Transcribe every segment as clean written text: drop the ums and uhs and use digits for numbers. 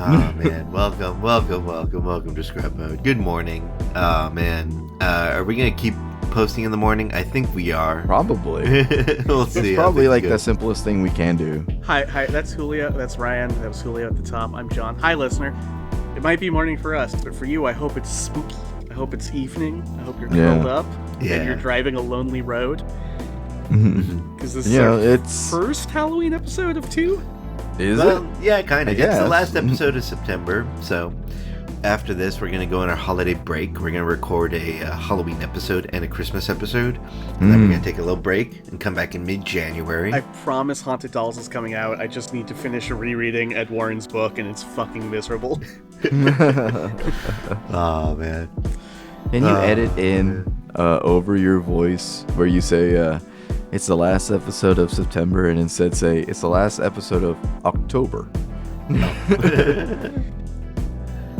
Oh man, welcome to Scrub Mode. Good morning. Oh man, are we gonna keep posting in the morning? I think we are. Probably. We'll see. It's probably like the simplest thing we can do. Hi, that's Julio. That's Ryan. That was Julio at the top. I'm John. Hi, listener. It might be morning for us, but for you, I hope it's spooky. I hope it's evening. I hope you're curled up and you're driving a lonely road. Because this is our first Halloween episode of 2. Is it? Yeah, kind of. It's the last episode of September, so after this, we're going to go on our holiday break. We're going to record a Halloween episode and a Christmas episode, and then we're going to take a little break and come back in mid-January. I promise Haunted Dolls is coming out. I just need to finish rereading Ed Warren's book, and it's fucking miserable. Oh, man. Can you edit in over your voice where you say... it's the last episode of September, and instead say, it's the last episode of October.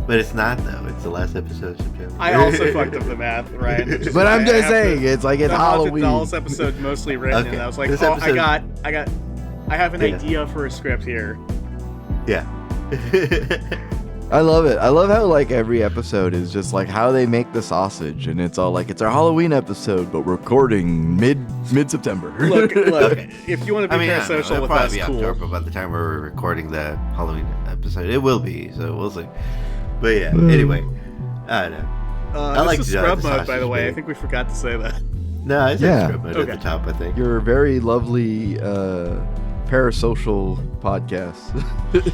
But it's not, though. It's the last episode of September. I also fucked up the math, Ryan. But I'm just saying, it's like it's Halloween. The Haunted Dolls episode mostly written, and I was like, I have an idea for a script here. Yeah. I love it. I love how like every episode is just like how they make the sausage, and it's all like it's our Halloween episode, but recording mid-September. Look, if you want to be parasocial with us, cool. October by the time we're recording the Halloween episode, it will be. So we'll see. But yeah, anyway, I don't know. I like this is Scrub Mode, by the way. I think we forgot to say that. No, I said Scrub Mode at the top. I think you're a very lovely parasocial podcast.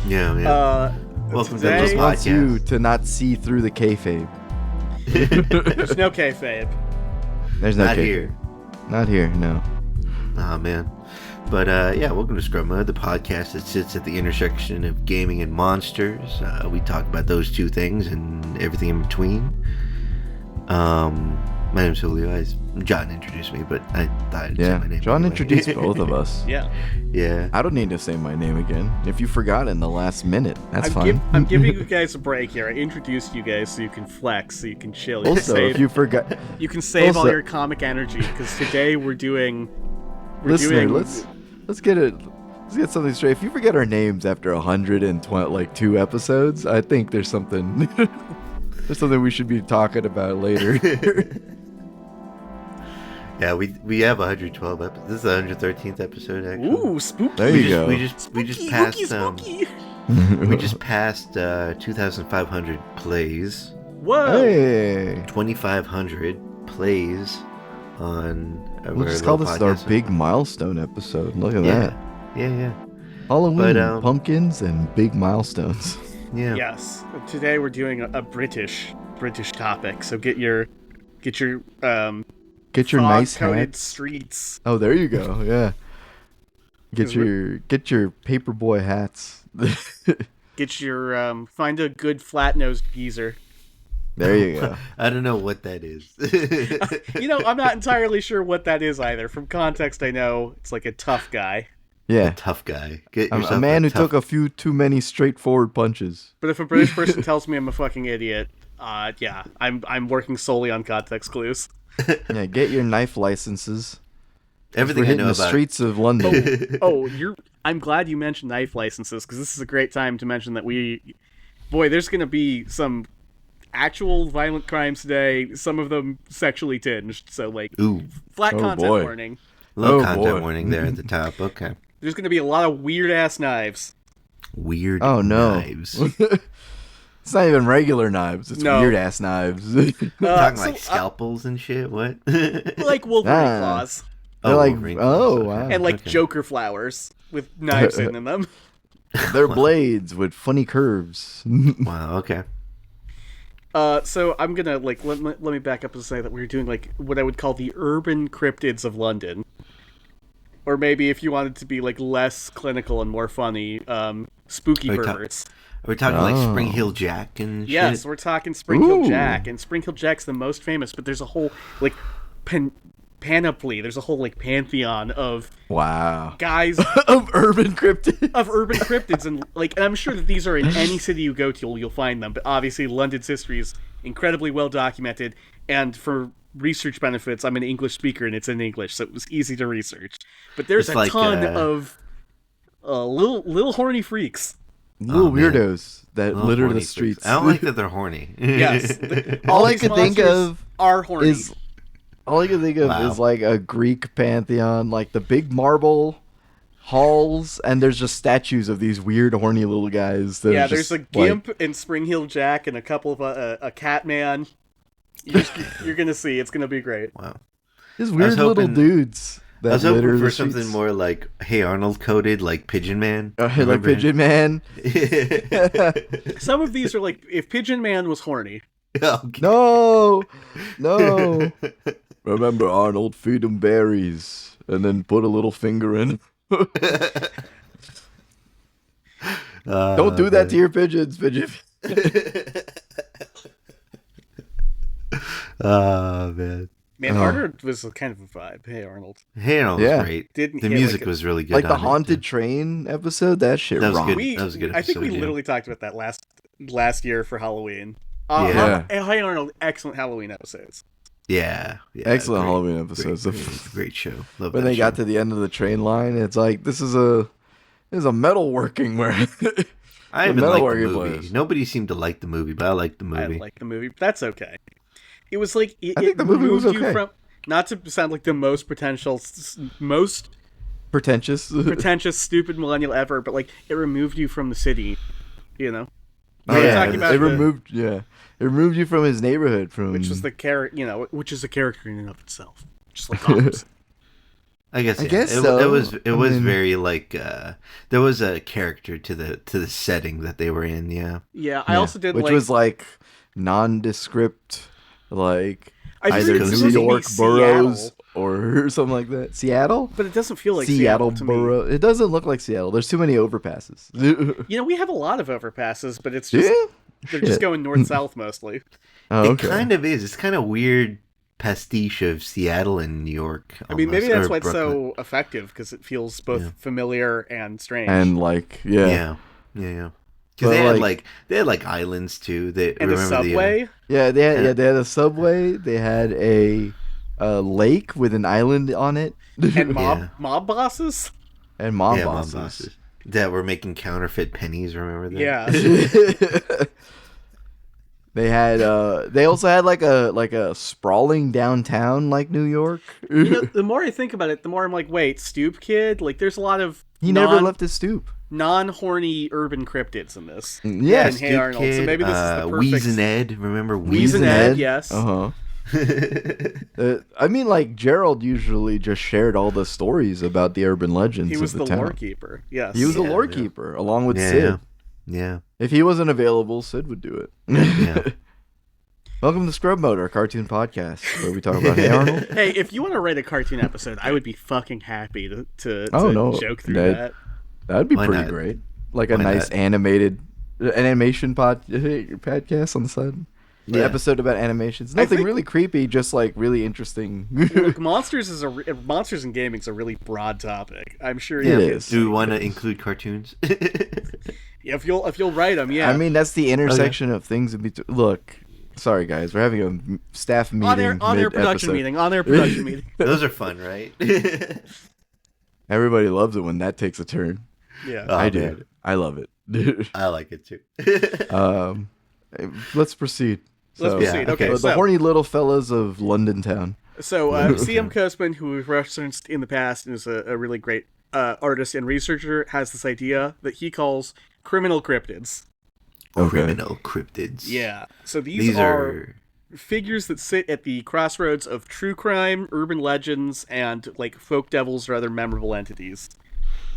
Yeah. Welcome to this podcast. Wants you to not see through the kayfabe. There's no kayfabe. There's no not kayfabe. Here. Not here, no. Oh man. But welcome to Scrub Mode, the podcast that sits at the intersection of gaming and monsters. We talk about those two things and everything in between. My name's Julio. John introduced me, but I thought I'd say my name. John anyway. introduced both of us. Yeah. I don't need to say my name again. If you forgot in the last minute, that's fine. I'm giving you guys a break here. I introduced you guys so you can flex, so you can chill. If you forgot, you can save all your comic energy because today we're doing. Let's get something straight. If you forget our names after 102 episodes, I think there's something. There's something we should be talking about later. Yeah, we have 112 episodes. This is the 113th episode, actually. Ooh, spooky! There you go. We just passed we just passed 2,500 plays. Whoa! Hey, 2,500 plays on. We'll just call this our big milestone episode. Look at that. Yeah. Halloween, pumpkins, and big milestones. Yeah. Yes. Today we're doing a British topic. So get your nice hats. Streets. Oh, there you go. Yeah. Get your paperboy hats. Get your find a good flat-nosed geezer. There you go. I don't know what that is. I'm not entirely sure what that is either. From context, I know it's like a tough guy. Yeah, a tough guy. A man who took a few too many straightforward punches. But if a British person tells me I'm a fucking idiot, I'm working solely on context clues. Yeah, get your knife licenses. Everything I know the about streets of London. I'm glad you mentioned knife licenses because this is a great time to mention that there's going to be some actual violent crimes today. Some of them sexually tinged. So flat content warning. Low content warning there at the top. Okay. There's going to be a lot of weird-ass knives. Weird knives. It's not even regular knives. It's weird-ass knives. Talking like scalpels and shit? What? Like Wolverine claws. They're like, wow. And Joker flowers with knives in them. They're blades with funny curves. Wow, okay. So I'm going to, let me back up and say that we're doing, what I would call the urban cryptids of London. Or maybe if you wanted to be less clinical and more funny, spooky perverts. Are we talking like Spring Hill Jack and shit? Yes, we're talking Spring Hill Jack, and Spring Hill Jack's the most famous, but there's a whole panoply. There's a whole pantheon of guys of urban cryptids, and and I'm sure that these are in any city you go to, you'll find them. But obviously, London's history is incredibly well documented, and for research benefits, I'm an English speaker and it's in English, so it was easy to research. But there's a ton of little horny freaks. little weirdos that litter the horny streets. freaks. I don't like that they're horny. Yes. All I can think of are horny. is like a Greek pantheon, like the big marble halls, and there's just statues of these weird horny little guys. There's a Gimp and Spring Heel Jack and a couple of a cat man. You're gonna see. It's gonna be great. Wow. These weird little dudes. I was hoping for something more like Hey Arnold coded, like Pigeon Man. Like Pigeon Man. Some of these are like if Pigeon Man was horny. Okay. No. Remember, Arnold, feed him berries and then put a little finger in. Don't do that to your pigeons, pigeon. Oh, man. Man, Arnold was kind of a vibe. Hey, Arnold. Hey, Arnold was great. The music was really good. Like the Haunted Train episode, that shit rocked. That was a good episode. I think we literally talked about that last year for Halloween. Hey, Arnold, excellent Halloween episodes. Yeah. Excellent Halloween episodes. Great show. Love when they got to the end of the train line, it's like, this is a metalworking where I even like the movie. Nobody seemed to like the movie, but I liked the movie. I like the movie, but that's okay. It was like I think the movie was okay. From, not to sound like the most pretentious, stupid millennial ever, but like it removed you from the city, you know. It removed you from his neighborhood, which is the character, which is a character in and of itself, just like Gotham. I guess so. It was very like there was a character to the setting that they were in. Yeah. I also did, which was like nondescript, like either New York boroughs or something like that. Seattle, but it doesn't feel like Seattle to borough. Me. It doesn't look like Seattle. There's too many overpasses. We have a lot of overpasses, but it's just they're just going north south mostly. Oh, okay. It kind of is. It's kind of weird pastiche of Seattle and New York. I mean, maybe that's why it's so effective, because it feels both familiar and strange. And like, yeah. Because they had like islands too. And a subway. They had a subway. They had a lake with an island on it. And mob bosses. And mob bosses that were making counterfeit pennies. Remember that? Yeah. They had. They also had like a sprawling downtown like New York. The more I think about it, the more I'm like, wait, Stoop Kid. Like, there's a lot of never left his stoop. Non-horny urban cryptids in this. Yeah, and Hey Arnold. Kid, so maybe this is the perfect. Wheeze and Ed. Remember Wheeze and Ed? Yes. I mean, like, Gerald usually just shared all the stories about the urban legends. He was of the the town. lore keeper. Yes. He was the lore keeper along with Sid. Yeah. If he wasn't available, Sid would do it. Yeah. Welcome to Scrub Mode, our cartoon podcast, where we talk about Hey Arnold. Hey, if you want to write a cartoon episode, I would be fucking happy to joke through that. That'd be pretty great. Like a nice animation podcast on the side. The episode about animations. Nothing really creepy, just like really interesting. Look, monsters in gaming is a really broad topic. I'm sure it is. Do we want to include cartoons? If you'll write them, yeah. I mean, that's the intersection of things in between. Look, sorry guys, we're having a staff meeting on their production meeting. Those are fun, right? Everybody loves it when that takes a turn. Yeah, I do. I love it. I like it too. Let's proceed. Let's proceed. Okay, the horny little fellas of London town. So, C.M. Kosman, who we've referenced in the past and is a really great artist and researcher, has this idea that he calls criminal cryptids. Criminal cryptids. Yeah. So these are figures that sit at the crossroads of true crime, urban legends, and like folk devils or other memorable entities.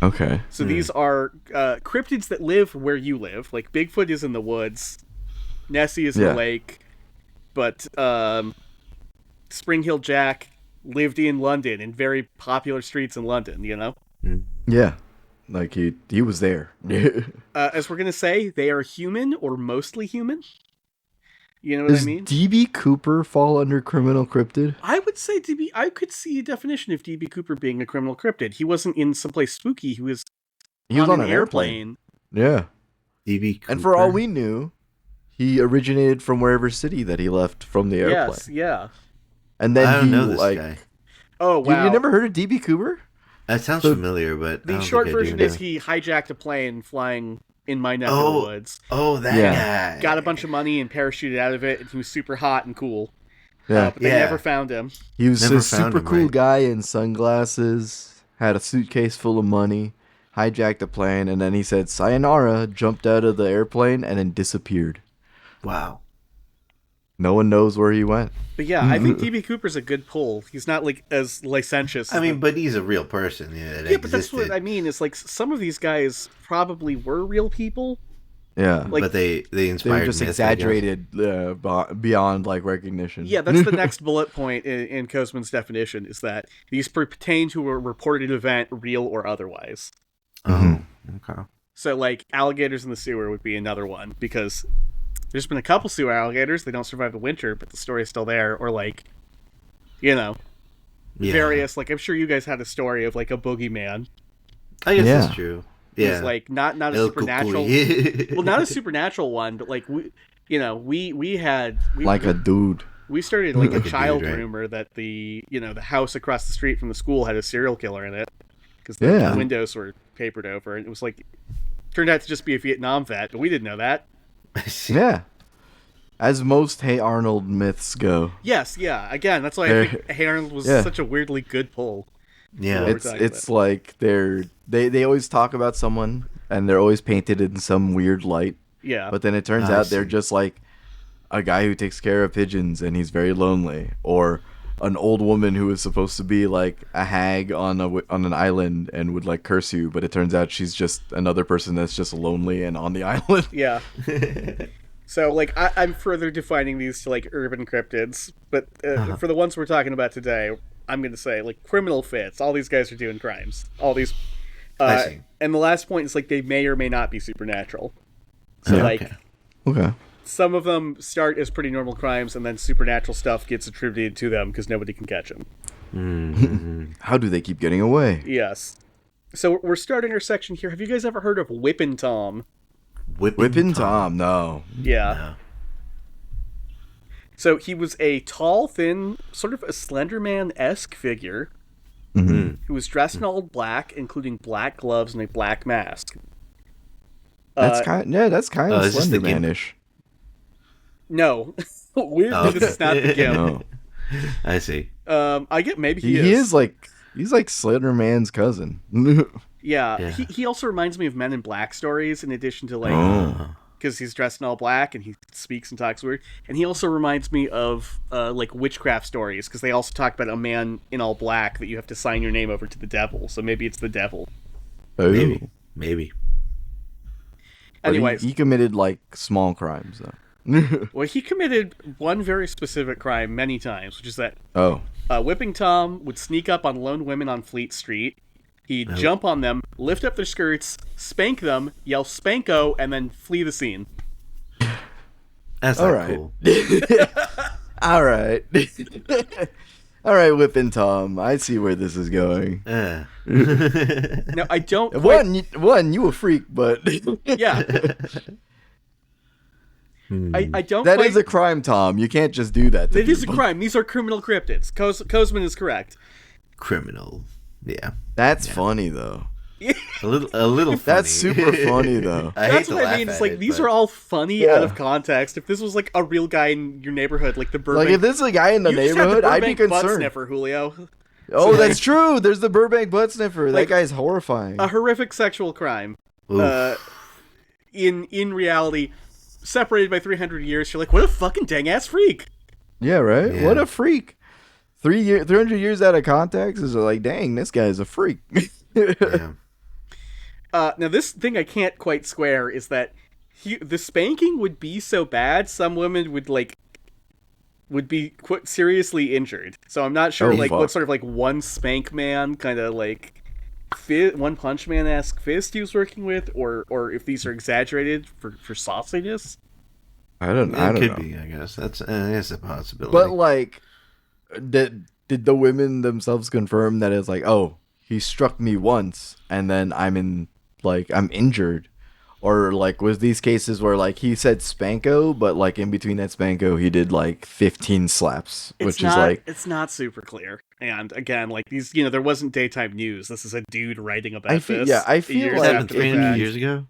Okay. So these are cryptids that live where you live. Like Bigfoot is in the woods, Nessie is in the lake, but Spring Heel Jack lived in London, in very popular streets in London, you know? Yeah. Like he was there. As we're going to say, they are human or mostly human. You know what I mean? Does D.B. Cooper fall under criminal cryptid? I would say I could see a definition of D.B. Cooper being a criminal cryptid. He wasn't in someplace spooky. He was on an airplane. Yeah. D.B. Cooper. And for all we knew, he originated from wherever city that he left from the airplane. Yes, yeah. And then I don't know this guy. Oh, wow. You never heard of D.B. Cooper? That sounds familiar, but the short version is he hijacked a plane flying in my neck of the woods. Oh, that guy. Got a bunch of money and parachuted out of it, and he was super hot and cool. Yeah. But they never found him. He was a super cool guy in sunglasses, had a suitcase full of money, hijacked a plane, and then he said sayonara, jumped out of the airplane, and then disappeared. Wow. No one knows where he went. But yeah, I think D.B. Cooper's a good pull. He's not like as licentious. I mean, but he's a real person. Yeah, but that's what I mean. Is like some of these guys probably were real people. Yeah, like, but they inspired. They were just exaggerated beyond like recognition. Yeah, that's the next bullet point in Kozman's definition: is that these pertain to a reported event, real or otherwise. Oh, okay. So like alligators in the sewer would be another one, because there's been a couple sewer alligators. They don't survive the winter, but the story is still there. Or like, various, like I'm sure you guys had a story of like a boogeyman. I guess that's true. Yeah, it's like not a supernatural. Well, not a supernatural one, but like we had a dude. We started like a child rumor that the house across the street from the school had a serial killer in it, because the windows were papered over, and it was like turned out to just be a Vietnam vet, but we didn't know that. Yeah, as most Hey Arnold myths go. Yes, yeah. Again, that's why I think Hey Arnold was such a weirdly good pull. Yeah, it's like they always talk about someone and they're always painted in some weird light. Yeah, but then it turns out they're just like a guy who takes care of pigeons and he's very lonely, or an old woman who is supposed to be like a hag on an island and would like curse you, but it turns out she's just another person that's just lonely and on the island. Yeah. So like I'm further defining these to like urban cryptids, but for the ones we're talking about today, I'm going to say like criminal fits. All these guys are doing crimes. All these, and the last point is like they may or may not be supernatural. So okay. Some of them start as pretty normal crimes, and then supernatural stuff gets attributed to them because nobody can catch them. Mm-hmm. How do they keep getting away? Yes. So we're starting our section here. Have you guys ever heard of Whippin' Tom? Whippin' Tom? No. Yeah. No. So he was a tall, thin, sort of a Slender Man-esque figure who was dressed in all black, including black gloves and a black mask. That's kind of Slender Man-ish. No. Weirdly, this is not the Gimp. No. I see. I get maybe he is. He's like Slender Man's cousin. Yeah. He also reminds me of Men in Black stories, in addition to because he's dressed in all black and he speaks and talks weird. And he also reminds me of like witchcraft stories, because they also talk about a man in all black that you have to sign your name over to the devil. So maybe it's the devil. Oh. Maybe. Anyways, he committed like small crimes though. Well, he committed one very specific crime many times, which is that Whipping Tom would sneak up on lone women on Fleet Street. He'd jump on them, lift up their skirts, spank them, yell "Spanko," and then flee the scene. That's not cool. All right. All right, Whipping Tom. I see where this is going. No, I don't. One, you a freak, but yeah. I don't. That is a crime, Tom. You can't just do that. It is a crime. These are criminal cryptids. Kozman is correct. Criminal. Yeah. That's funny though. A little funny. That's super funny though. That's what I mean. It's like these are all funny out of context. If this was like a real guy in your neighborhood, like the Burbank, like if this is a guy in the neighborhood, I'd be concerned. Butt sniffer, Julio. Oh, so that's true. There's the Burbank butt sniffer. That guy's horrifying. A horrific sexual crime. In reality, separated by 300 years, you're like, what a fucking dang ass freak. Yeah, right. Yeah. What a freak. 300 years out of context is like, dang, this guy's a freak. Yeah. Now, this thing I can't quite square is that the spanking would be so bad, some women would be quite seriously injured. So I'm not sure what sort of like one spank man kind of like One Punch Man-esque fist he was working with, or if these are exaggerated for sauciness. I don't know. It could be, I guess. That's a possibility. But like, did the women themselves confirm that it's like, oh, he struck me once and then I'm injured? Or like was these cases where like he said spanko, but like in between that spanko he did like 15 slaps, it's not super clear. And again, like these, there wasn't daytime news. This is a dude writing about this. Yeah, I feel like 300 years ago.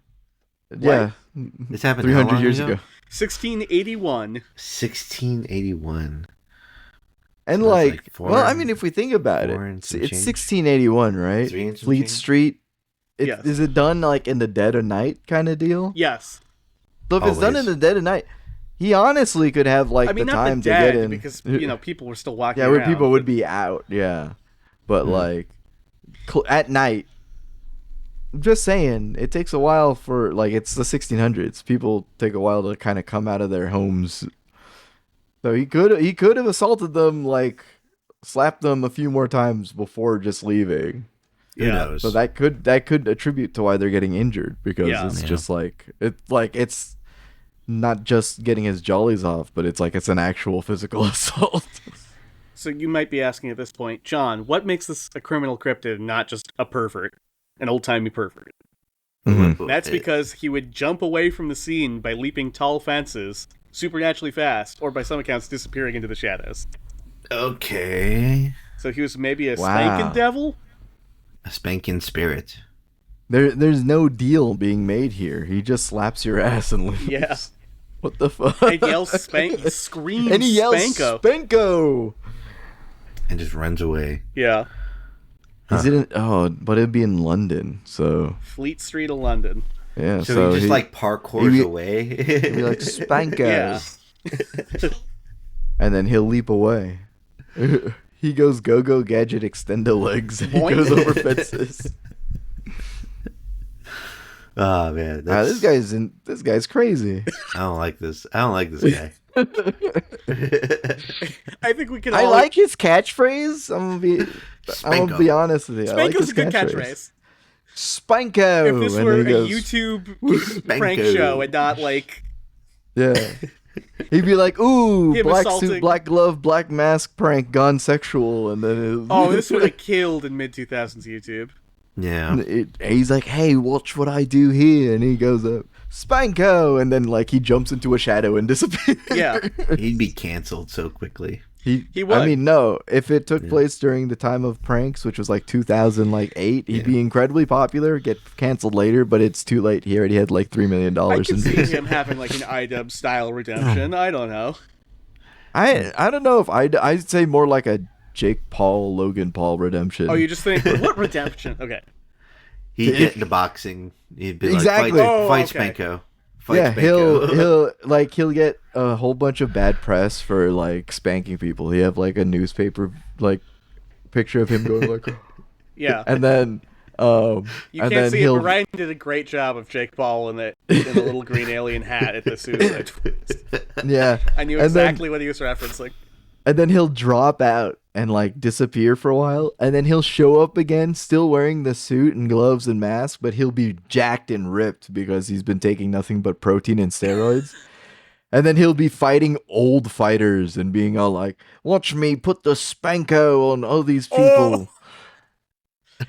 Yeah. This happened 300 years ago. 1681. 1681. And So well, I mean, if we think about it, it's 1681, right? Fleet Street. Yes. Is it done like in the dead of night kind of deal? Yes. So if it's done in the dead of night, he honestly could have like the time to get in, because people were still walking. Yeah, around, where people would be out. Yeah, but like at night. I'm just saying, it takes a while for like it's the 1600s. People take a while to kind of come out of their homes. So he could have assaulted them, like slapped them a few more times before just leaving. Who knows? So that could attribute to why they're getting injured, because it's just it's not just getting his jollies off, but it's an actual physical assault. So you might be asking at this point, John, what makes this a criminal cryptid, not just a pervert, an old-timey pervert? Mm-hmm. That's because he would jump away from the scene by leaping tall fences supernaturally fast, or by some accounts disappearing into the shadows. Okay. So he was maybe a spanking devil? A spanking spirit. There's no deal being made here. He just slaps your ass and leaves. Yeah. What the fuck? And yells screams and he yells Spanko. Spanko! And just runs away. Yeah. Is it but it'd be in London, so Fleet Street of London. Yeah, so he just parkours away. He'd be like Spanko. Yeah. And then he'll leap away. He goes go-go gadget extendo legs and he goes over fences. Oh man, this guy's crazy. I don't like this guy. I think we can. I like his catchphrase. I'm gonna be honest with you. Spanko's a good catchphrase. Spanko. If this were a YouTube prank show and not like, yeah, he'd be like, "Ooh, black assaulting. Suit, black glove, black mask prank gone sexual," and then this would have killed in mid-2000s YouTube. Yeah, he's like, "Hey, watch what I do here," and he goes up, Spanko, and then he jumps into a shadow and disappears. Yeah, he'd be canceled so quickly. He would. I mean, no. If it took place during the time of pranks, which was 2008, he'd be incredibly popular, get canceled later, but it's too late. He already had $3 million. I can see him having an iDub style redemption. I don't know. I don't know if I'd say more like a Jake Paul, Logan Paul redemption. Oh, you just think what redemption? Okay. He'd get into boxing. He'd be exactly. Fight Spanko. He'll get a whole bunch of bad press for spanking people. He have a newspaper picture of him going yeah, and then you can't see it, but Ryan did a great job of Jake Paul in the little green alien hat at the Suicide Twist. Yeah, I knew exactly what he was referencing. And then he'll drop out and disappear for a while, and then he'll show up again, still wearing the suit and gloves and mask, but he'll be jacked and ripped because he's been taking nothing but protein and steroids. And then he'll be fighting old fighters and being all like, "Watch me put the Spanko on all these people."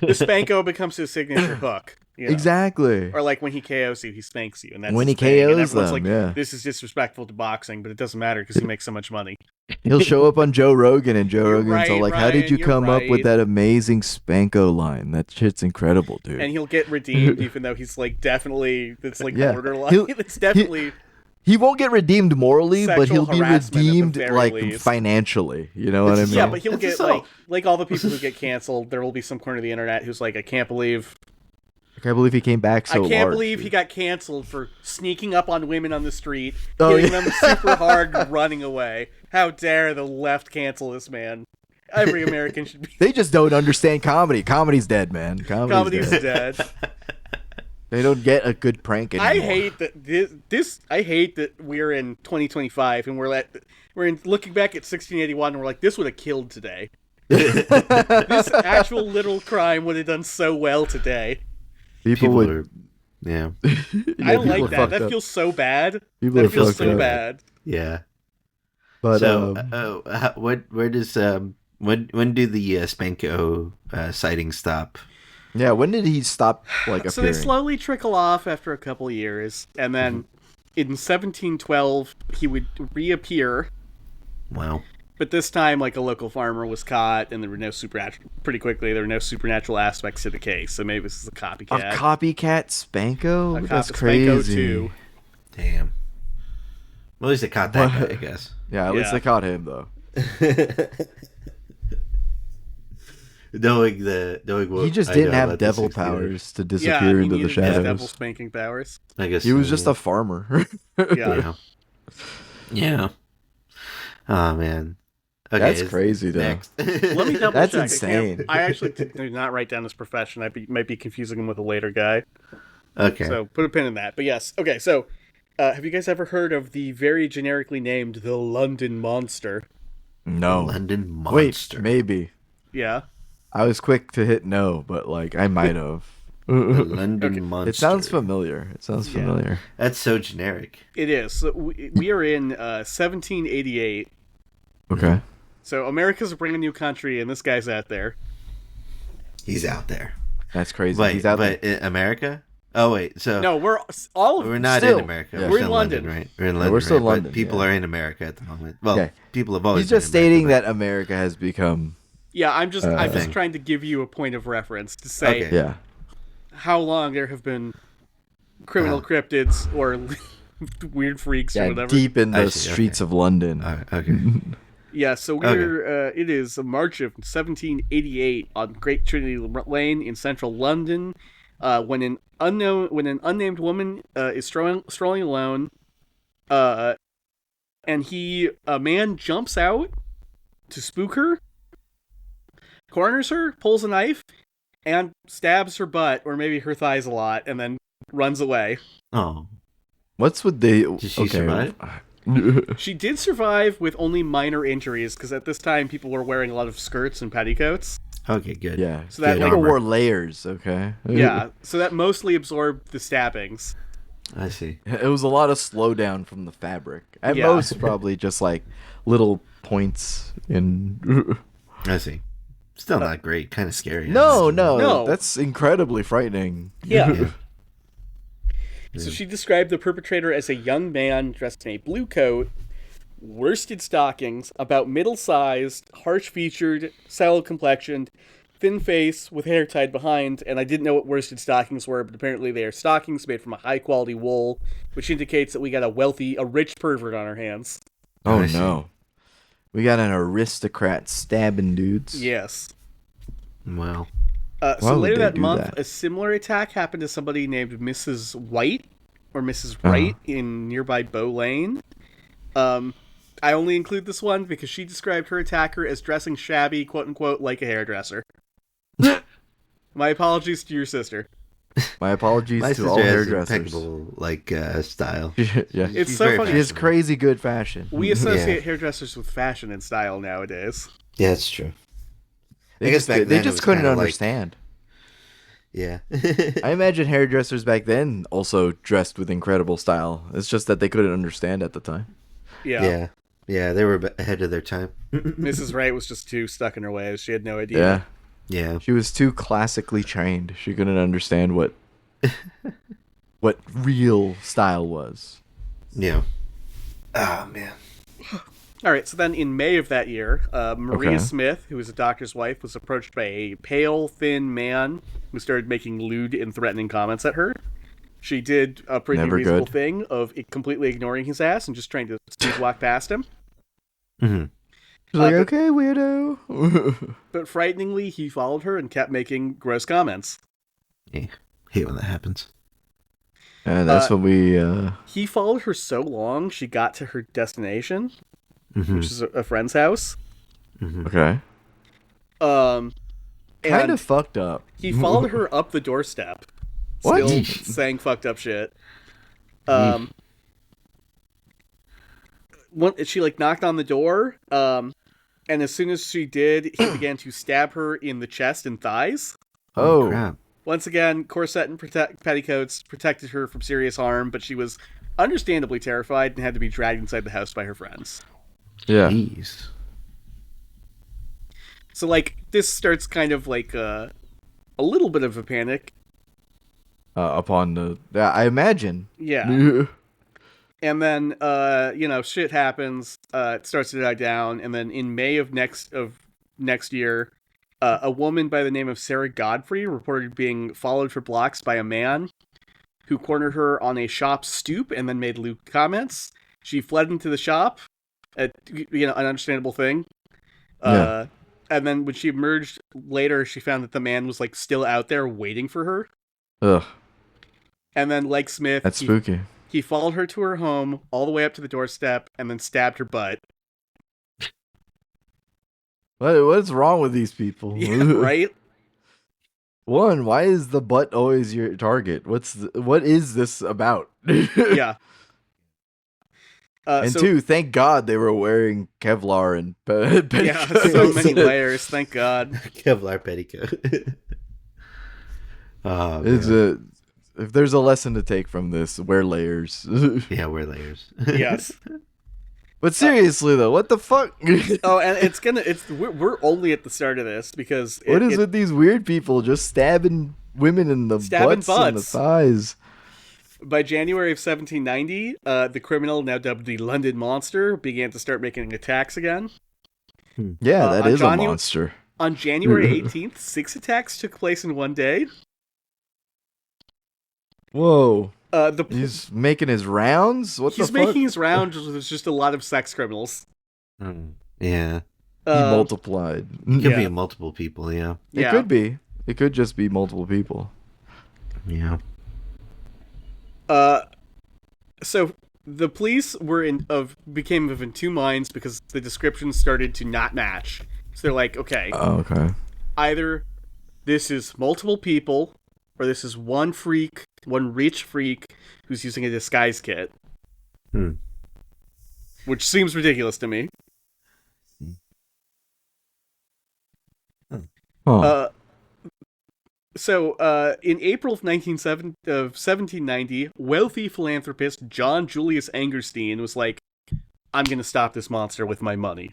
The Spanko becomes his signature hook. Exactly. Or when he KOs you, he spanks you, and that's when he KOs them. This is disrespectful to boxing, but it doesn't matter because he makes so much money. He'll show up on Joe Rogan, and Joe Rogan's all "How did you come up with that amazing Spanko line? That shit's incredible, dude." And he'll get redeemed, even though he's definitely borderline. It's definitely. He won't get redeemed morally, but he'll be redeemed financially. You know what I mean? Yeah, but he'll get like all the people who get canceled. There will be some corner of the internet who's like, I can't believe he came back so hard. I can't believe he got canceled for sneaking up on women on the street, hitting them super hard, running away. How dare the left cancel this man? Every American should be. They just don't understand comedy. Comedy's dead, man. Comedy's dead. They don't get a good prank anymore. I hate that I hate that we're in 2025 and we're looking back at 1681 and we're like, this would have killed today. This actual little crime would have done so well today. People would. Yeah. I don't like that. That feels so bad. That feels so bad. Yeah. But where does when do the Spanko sightings stop? Yeah, when did he stop appearing? So they slowly trickle off after a couple years, and then in 1712 he would reappear. Wow. But this time, like, a local farmer was caught, and there were no supernatural aspects to the case. So maybe this is a copycat. A copycat Spanko? That's Spanko crazy. too. Damn. Well, at least they caught that guy, I guess. Yeah, at least they caught him, though. Knowing he just didn't have devil powers to disappear into the shadows. Devil spanking powers. I guess he was just a farmer. Yeah. Oh man. Okay, that's crazy, though. Next. Let me double That's check. insane. I actually did not write down his profession. I might be confusing him with a later guy. Okay. So put a pin in that. But yes. Okay. So, have you guys ever heard of the very generically named the London Monster? No. London Monster. Wait, maybe. Yeah. I was quick to hit no, but like I might have. The London Monster. It sounds familiar. That's so generic. It is. So we are in 1788. Okay. So America's a brand new country, and this guy's out there. He's out there. That's crazy. Wait, He's out but there. in America? Oh wait, so No, we're not still in America. Yeah. We're in London, right? We're in London. we're still right? London. But people are in America at the moment. Well, people have always. He's just been in stating America, that America has become. Yeah, I'm just trying to give you a point of reference to say how long there have been criminal cryptids or weird freaks or whatever deep in the streets of London. Okay. Yeah, so we're it is March of 1788 on Great Trinity Lane in central London, when an unnamed woman is strolling alone, and a man jumps out to spook her, corners her, pulls a knife, and stabs her butt or maybe her thighs a lot, and then runs away. Oh, what's with the? Did she survive? She did survive with only minor injuries because at this time people were wearing a lot of skirts and petticoats. Okay, good. Yeah, so that people wore layers. Okay. Yeah, so that mostly absorbed the stabbings. I see. It was a lot of slowdown from the fabric. At most, probably just like little points in. I see. Still not great. Kind of scary. No. That's incredibly frightening. Yeah. So she described the perpetrator as a young man dressed in a blue coat, worsted stockings, about middle-sized, harsh-featured, sallow-complexioned, thin face with hair tied behind, and I didn't know what worsted stockings were, but apparently they are stockings made from a high-quality wool, which indicates that we got a rich pervert on our hands. Oh, no. We got an aristocrat stabbing dudes. Yes. Wow. So later that month, a similar attack happened to somebody named Mrs. White, or Mrs. Wright, in nearby Bow Lane. I only include this one because she described her attacker as dressing shabby, quote-unquote, like a hairdresser. My apologies to your sister. My apologies to all hairdressers. Impeccable, style. Yeah. It's so funny. She has crazy good fashion. We associate hairdressers with fashion and style nowadays. Yeah, that's true. They just couldn't understand. Yeah. I imagine hairdressers back then also dressed with incredible style. It's just that they couldn't understand at the time. Yeah. Yeah, they were ahead of their time. Mrs. Wright was just too stuck in her ways. She had no idea. Yeah. She was too classically trained. She couldn't understand what real style was. Yeah. Oh, man. All right, so then in May of that year, Maria Smith, who was a doctor's wife, was approached by a pale, thin man who started making lewd and threatening comments at her. She did a pretty reasonable thing of completely ignoring his ass and just trying to walk past him. Mm-hmm. She's like, okay, weirdo. But frighteningly, he followed her and kept making gross comments. Yeah, hate when that happens. And that's what we... He followed her so long, she got to her destination, mm-hmm. which is a friend's house. Mm-hmm. Okay. Kind of fucked up. He followed her up the doorstep. What? Still saying fucked up shit. She knocked on the door, and as soon as she did, he began to stab her in the chest and thighs. Oh, crap. Once again, corset and petticoats protected her from serious harm, but she was understandably terrified and had to be dragged inside the house by her friends. Yeah. Jeez. So, this starts kind of a little bit of a panic. Upon I imagine. Yeah. And then, shit happens. It starts to die down, and then in May of next year, a woman by the name of Sarah Godfrey reported being followed for blocks by a man who cornered her on a shop stoop and then made lewd comments. She fled into the shop, an understandable thing. Yeah. And then when she emerged later, she found that the man was like still out there waiting for her. Ugh. And then, like Smith, that's spooky. He followed her to her home all the way up to the doorstep and then stabbed her butt. What's wrong with these people? Yeah, right? One, why is the butt always your target? What is this about? Yeah. And two, thank God they were wearing Kevlar and petticoats. Yeah, so many layers. Thank God. Kevlar petticoat. If there's a lesson to take from this, wear layers. Yeah, wear layers. Yes. But seriously though, what the fuck? Oh, and we're only at the start of this because what is with these weird people just stabbing women in the butts and the thighs? By January of 1790, the criminal, now dubbed the London Monster, began to start making attacks again. Yeah, that is a monster. On January 18th, 6 attacks took place in one day. Whoa. He's making his rounds? He's making his rounds with just a lot of sex criminals. Yeah. He multiplied. It could be multiple people, yeah. It could be. It could just be multiple people. Yeah. So the police became of in two minds because the descriptions started to not match. So they're like, okay. Okay. Either this is multiple people, or this is one rich freak who's using a disguise kit. Which seems ridiculous to me. Huh. So, in April of 1790, wealthy philanthropist John Julius Angerstein was like, I'm going to stop this monster with my money.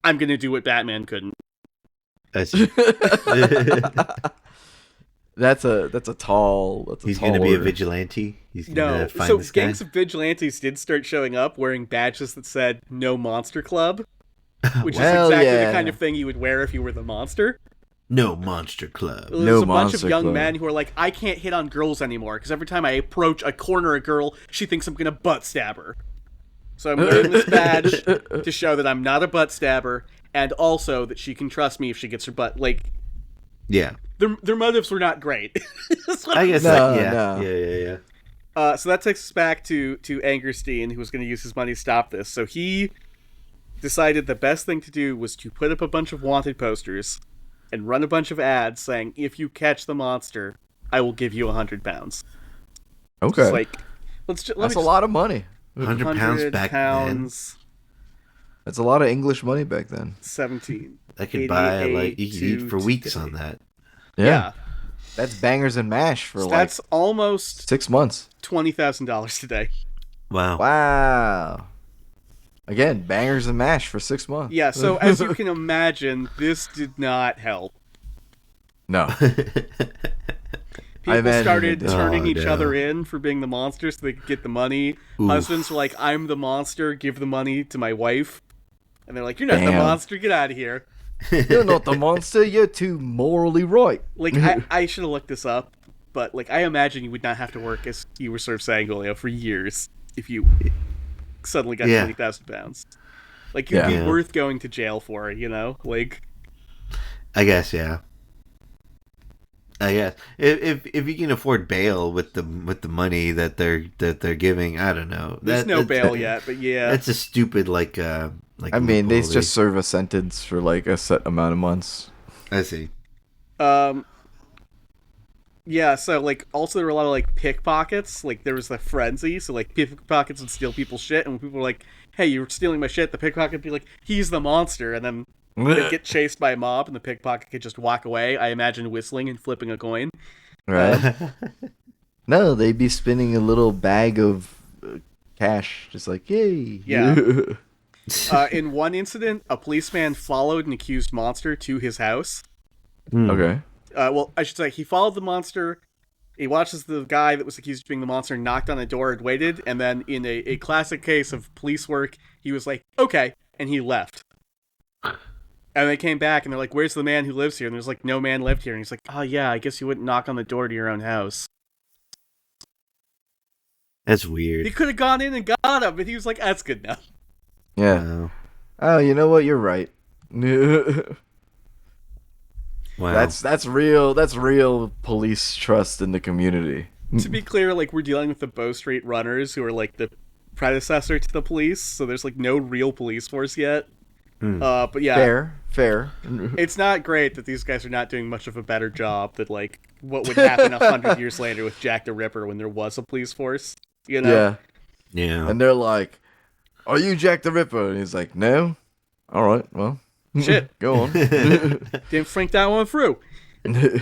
I'm going to do what Batman couldn't. That's a tall He's going to be a vigilante? He's going to find this guy? Gangs of vigilantes did start showing up wearing badges that said No Monster Club, which is exactly the kind of thing you would wear if you were the monster. No Monster Club. There's a bunch of young men who are like, I can't hit on girls anymore because every time I corner a girl, she thinks I'm going to butt stab her. So I'm wearing this badge to show that I'm not a butt stabber, and also that she can trust me if she gets her butt. Like, yeah, their motives were not great. I guess. Yeah. So that takes us back to Angerstein, who was going to use his money to stop this. So he decided the best thing to do was to put up a bunch of wanted posters and run a bunch of ads saying, if you catch the monster, I will give you £100. Okay. Just like, that's a lot of money. £100 back then. That's a lot of English money back then. 17. I could buy, you could eat for weeks on that. Yeah. That's bangers and mash for that's almost 6 months. $20,000 today. Wow. Again, bangers and mash for 6 months. Yeah, so as you can imagine, this did not help. No. People started turning each other in for being the monster so they could get the money. Oof. Husbands were like, I'm the monster, give the money to my wife. And they're like, you're not the monster, get out of here. You're not the monster, you're too morally right. Like, I should have looked this up, but like I imagine you would not have to work, as you were sort of saying, Julio, for years if you suddenly got 20,000 pounds. Like, you'd be worth going to jail for, you know? Like, I guess, yeah. I guess if you can afford bail with the money that they're giving, I don't know. There's no bail yet, but yeah, that's a stupid I mean, they just serve a sentence for like a set amount of months. I see. Yeah, so like also there were a lot of like pickpockets. Like there was the frenzy, so like pickpockets would steal people's shit, and when people were like, "Hey, you're stealing my shit," the pickpocket would be like, "He's the monster," and then they'd get chased by a mob, and the pickpocket could just walk away. I imagine whistling and flipping a coin. Right. No, they'd be spinning a little bag of cash, just like, yay. Yeah. In one incident, a policeman followed an accused monster to his house. Okay. Well, I should say he followed the monster He watches the guy that was accused of being the monster knocked on a door and waited, and then in a classic case of police work, he was like, okay, and he left. And they came back, and they're like, where's the man who lives here? And there's like, no man lived here. And he's like, oh yeah, I guess you wouldn't knock on the door to your own house. That's weird. He could have gone in and got him, but he was like, that's good enough. Yeah. Wow. Oh, you know what? You're right. Wow. That's real police trust in the community. To be clear, like, we're dealing with the Bow Street Runners, who are like the predecessor to the police, so there's like no real police force yet. But yeah, fair. It's not great that these guys are not doing much of a better job than like what would happen 100 years later with Jack the Ripper when there was a police force. You know? Yeah. And they're like, "Are you Jack the Ripper?" And he's like, "No." All right, well, shit, go on. Didn't think that one through. So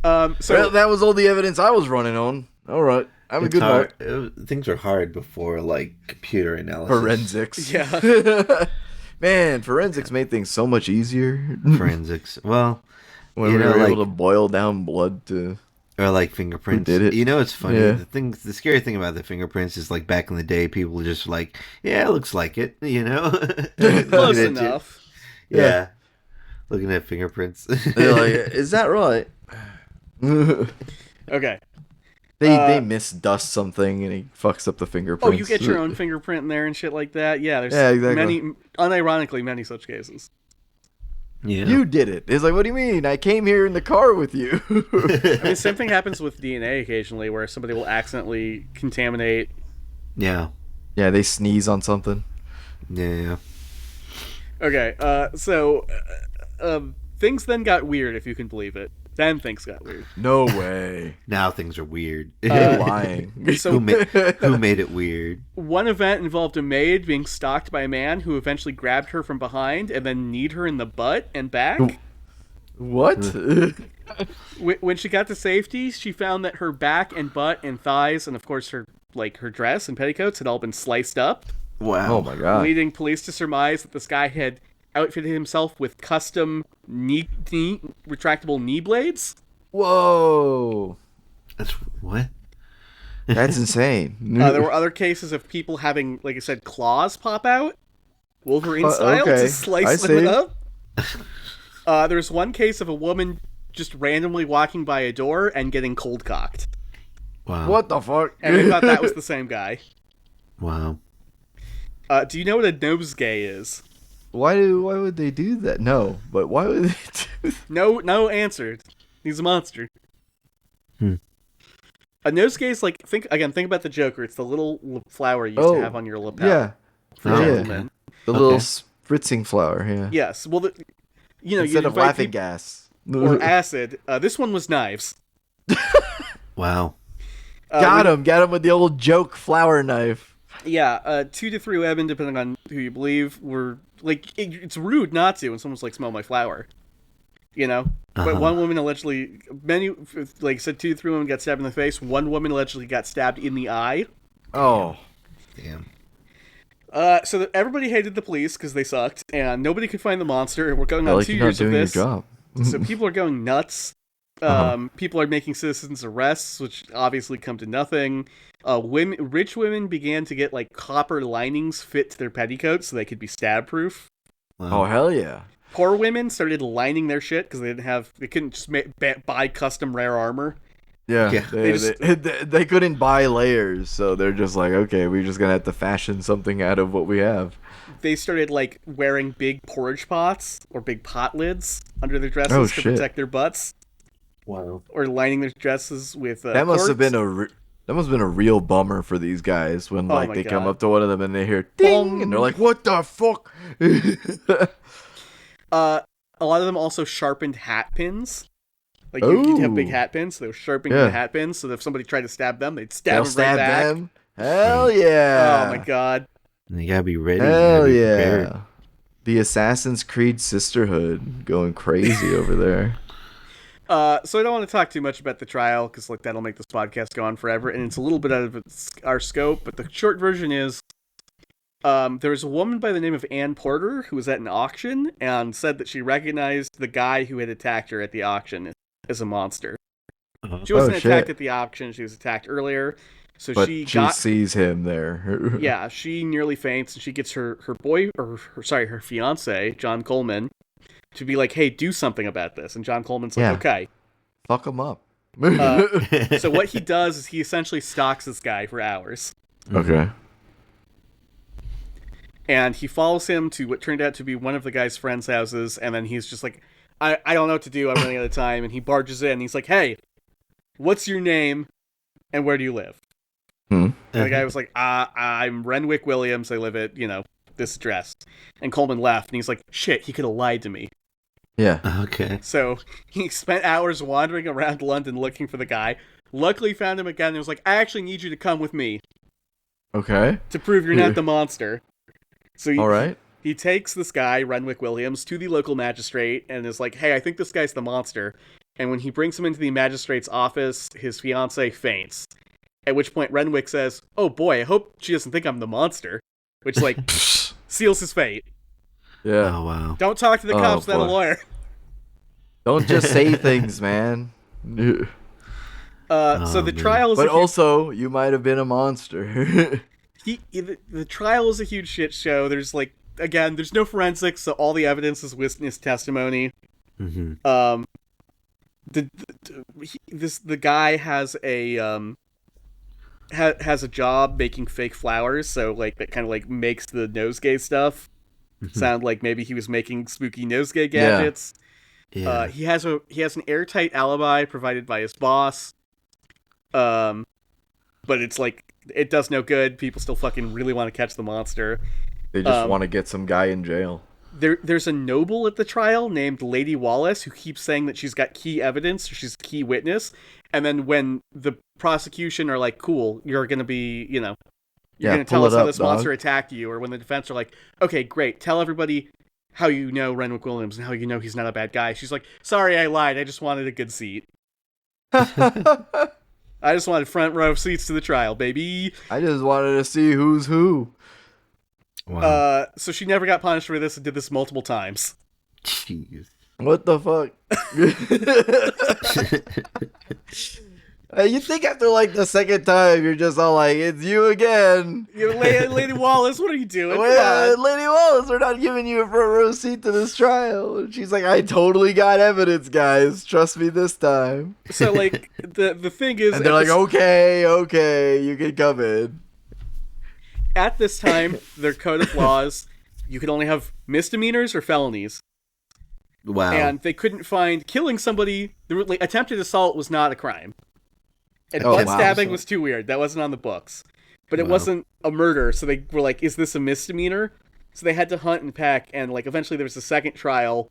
well, that was all the evidence I was running on. All right, have a good night. Things were hard before like computer analysis. Forensics. Yeah. Man, forensics made things so much easier. Forensics. Well, when we were able to boil down blood to... Or like fingerprints. Who did it? You know, it's funny. Yeah. The scary thing about the fingerprints is like back in the day, people were just like, yeah, it looks like it, you know? Close enough. Yeah. Looking at fingerprints. They're like, is that right? Okay. They misdust something and he fucks up the fingerprints. Oh, you get your own fingerprint in there and shit like that? Yeah, there's exactly. unironically, many such cases. Yeah. You did it. It's like, what do you mean? I came here in the car with you. I mean, same thing happens with DNA occasionally, where somebody will accidentally contaminate. Yeah. Yeah, they sneeze on something. Yeah. Okay, so things then got weird, if you can believe it. Then things got weird. No way. Now things are weird. You're lying. So who made it weird? one event involved a maid being stalked by a man who eventually grabbed her from behind and then kneed her in the butt and back. What? When she got to safety, she found that her back and butt and thighs and, of course, her dress and petticoats had all been sliced up. Wow. Oh my god. Leading police to surmise that this guy had outfitted himself with custom retractable knee blades. Whoa. That's what? That's insane. There were other cases of people having, like I said, claws pop out, Wolverine style, to slice them up. There's one case of a woman just randomly walking by a door and getting cold cocked. Wow. What the fuck? And we thought that was the same guy. Wow. Do you know what a nosegay is? Why would they do that? No, but why would they do that? No answer. He's a monster. A nosegay is like, think about the Joker. It's the little flower you used to have on your lapel. Yeah. For gentlemen. The little spritzing flower, yeah. Yes. Well, instead of laughing gas. Or acid, this one was knives. Wow. Got him with the old joke flower knife. Yeah, 2 to 3 women, depending on who you believe, were like, it's rude not to when someone's like, smell my flower. You know? But one woman allegedly, like I said, 2 to 3 women got stabbed in the face. One woman allegedly got stabbed in the eye. Oh. Damn. So everybody hated the police because they sucked, and nobody could find the monster. We're going on like 2 you're years not of doing this. your job. So people are going nuts. People are making citizens arrests, which obviously come to nothing. Rich women began to get like copper linings fit to their petticoats so they could be stab proof. Wow. Oh hell yeah! Poor women started lining their shit because they couldn't just buy custom rare armor. Yeah. They couldn't buy layers, so they're just like, okay, we're just gonna have to fashion something out of what we have. They started like wearing big porridge pots or big pot lids under their dresses to protect their butts. Wow. Or lining their dresses with that must have been a real bummer for these guys when they come up to one of them and they hear ding and they're like, what the fuck? A lot of them also sharpened hat pins. Like you'd have big hat pins, so they were sharpening the hat pins so that if somebody tried to stab them, they'd stab them right back. Them. Hell yeah. Oh my god. And you gotta be ready. Hell yeah. Prepared. The Assassin's Creed sisterhood going crazy over there. So I don't want to talk too much about the trial because that'll make this podcast go on forever, and it's a little bit out of our scope. But the short version is, there was a woman by the name of Ann Porter who was at an auction and said that she recognized the guy who had attacked her at the auction as a monster. She wasn't attacked at the auction. She was attacked earlier. So but she sees him there. Yeah, she nearly faints, and she gets her fiance, John Coleman, to be like, hey, do something about this. And John Coleman's like, okay. Fuck him up. So what he does is he essentially stalks this guy for hours. Okay. And he follows him to what turned out to be one of the guy's friend's houses, and then he's just like, I don't know what to do, I'm running out of time, and he barges in, and he's like, hey, what's your name, and where do you live? And the guy was like, I'm Renwick Williams, I live at, this address. And Coleman left, and he's like, shit, he could have lied to me. Yeah. Okay. So he spent hours wandering around London looking for the guy, luckily found him again, and was like, I actually need you to come with me. Okay. To prove you're not the monster. So all right. He takes this guy, Renwick Williams, to the local magistrate and is like, hey, I think this guy's the monster. And when he brings him into the magistrate's office, his fiancée faints. At which point Renwick says, oh boy, I hope she doesn't think I'm the monster. Which, seals his fate. Yeah. Oh, wow. Don't talk to the cops without a lawyer. Don't just say things, man. So the trial is... But also, you might have been a monster. The trial is a huge shit show. There's there's no forensics, so all the evidence is witness testimony. Mm-hmm. The guy has a has a job making fake flowers, so that kind of makes the nosegay stuff sound like maybe he was making spooky nosegay gadgets. Yeah. He has an airtight alibi provided by his boss. But it's it does no good. People still fucking really want to catch the monster. They just want to get some guy in jail. There's a noble at the trial named Lady Wallace who keeps saying that she's got key evidence, or she's a key witness. And then when the prosecution are like, cool, you're going to be, you're going to tell us how this monster attacked you. Or when the defense are like, okay, great, tell everybody how you know Renwick Williams and how you know he's not a bad guy. She's like, sorry, I lied. I just wanted a good seat. I just wanted front row seats to the trial, baby. I just wanted to see who's who. Wow. So she never got punished for this and did this multiple times. Jeez. What the fuck? You think after the second time, you're just all like, it's you again. Lady Wallace, what are you doing? Lady Wallace, we're not giving you a front row seat to this trial. And she's like, I totally got evidence, guys. Trust me this time. So, the thing is... And they're like, okay, you can come in. At this time, their code of laws, you could only have misdemeanors or felonies. Wow. And they couldn't find killing somebody... attempted assault was not a crime. And butt stabbing was too weird. That wasn't on the books. But it wasn't a murder, so they were like, is this a misdemeanor? So they had to hunt and peck, and eventually there was a second trial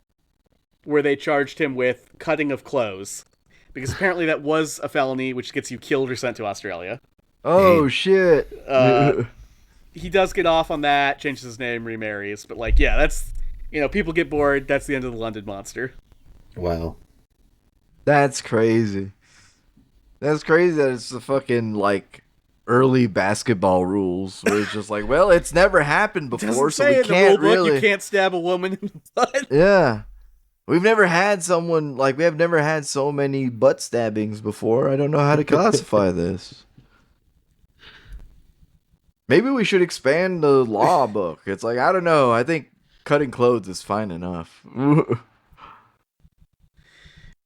where they charged him with cutting of clothes. Because apparently that was a felony, which gets you killed or sent to Australia. Oh, shit. He does get off on that, changes his name, remarries. But, that's... people get bored, that's the end of the London Monster. Wow. That's crazy. That's crazy that it's the fucking, early basketball rules, where it's just well, it's never happened before, so we can't really... You can't stab a woman in the butt. Yeah. We've never had someone, we have never had so many butt stabbings before. I don't know how to classify this. Maybe we should expand the law book. It's I don't know. I think cutting clothes is fine enough.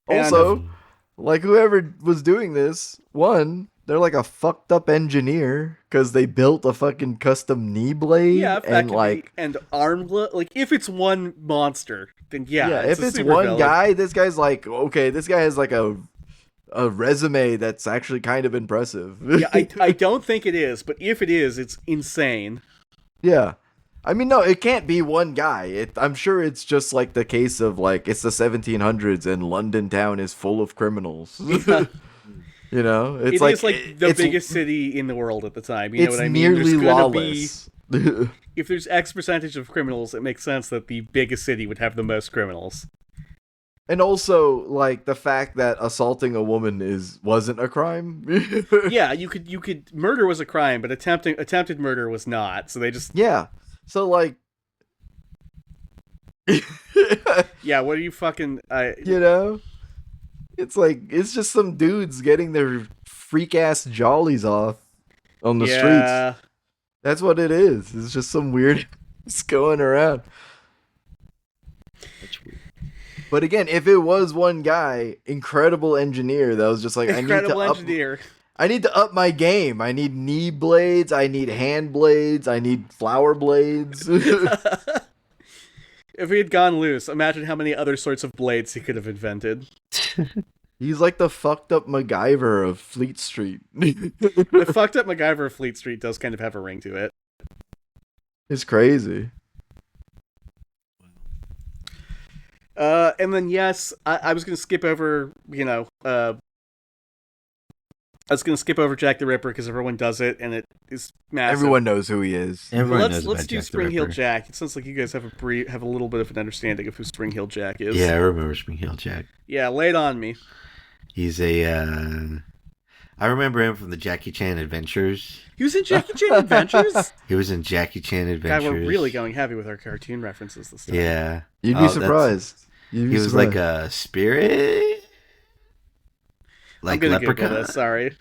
Also... whoever was doing this, they're a fucked up engineer because they built a fucking custom knee blade. Yeah, and arm glove. If it's one monster, then if it's one guy, this guy's okay, this guy has a resume that's actually kind of impressive. Yeah, I don't think it is, but if it is, it's insane. Yeah. I mean, no, it can't be one guy. I'm sure it's just the case of it's the 1700s and London town is full of criminals. Yeah. It's the biggest city in the world at the time. You know what I mean? Nearly lawless. If there's X percentage of criminals, it makes sense that the biggest city would have the most criminals. And also, the fact that assaulting a woman wasn't a crime. Yeah, you could murder was a crime, but attempted murder was not. So they just So, yeah, what are you fucking... It's just some dudes getting their freak ass jollies off on the streets. That's what it is. It's just some weird going around. That's weird. But again, if it was one guy, incredible engineer that was just like, I need to up my game. I need knee blades. I need hand blades. I need flower blades. If he had gone loose, imagine how many other sorts of blades he could have invented. He's like the fucked up MacGyver of Fleet Street. The fucked up MacGyver of Fleet Street does kind of have a ring to it. It's crazy. And then, yes, I was going to skip over, I was going to skip over Jack the Ripper because everyone does it, and it is massive. Everyone knows who he is. Let's do Spring Heel Jack. It sounds like you guys have a little bit of an understanding of who Spring Heel Jack is. Yeah, I remember Spring Heel Jack. Yeah, lay it on me. He's I remember him from the Jackie Chan Adventures. He was in Jackie Chan Adventures? He was in Jackie Chan Adventures. God, we're really going heavy with our cartoon references this time. Yeah. You'd be surprised. He was like a spirit? Like I'm gonna Leprechaun? Google this, sorry.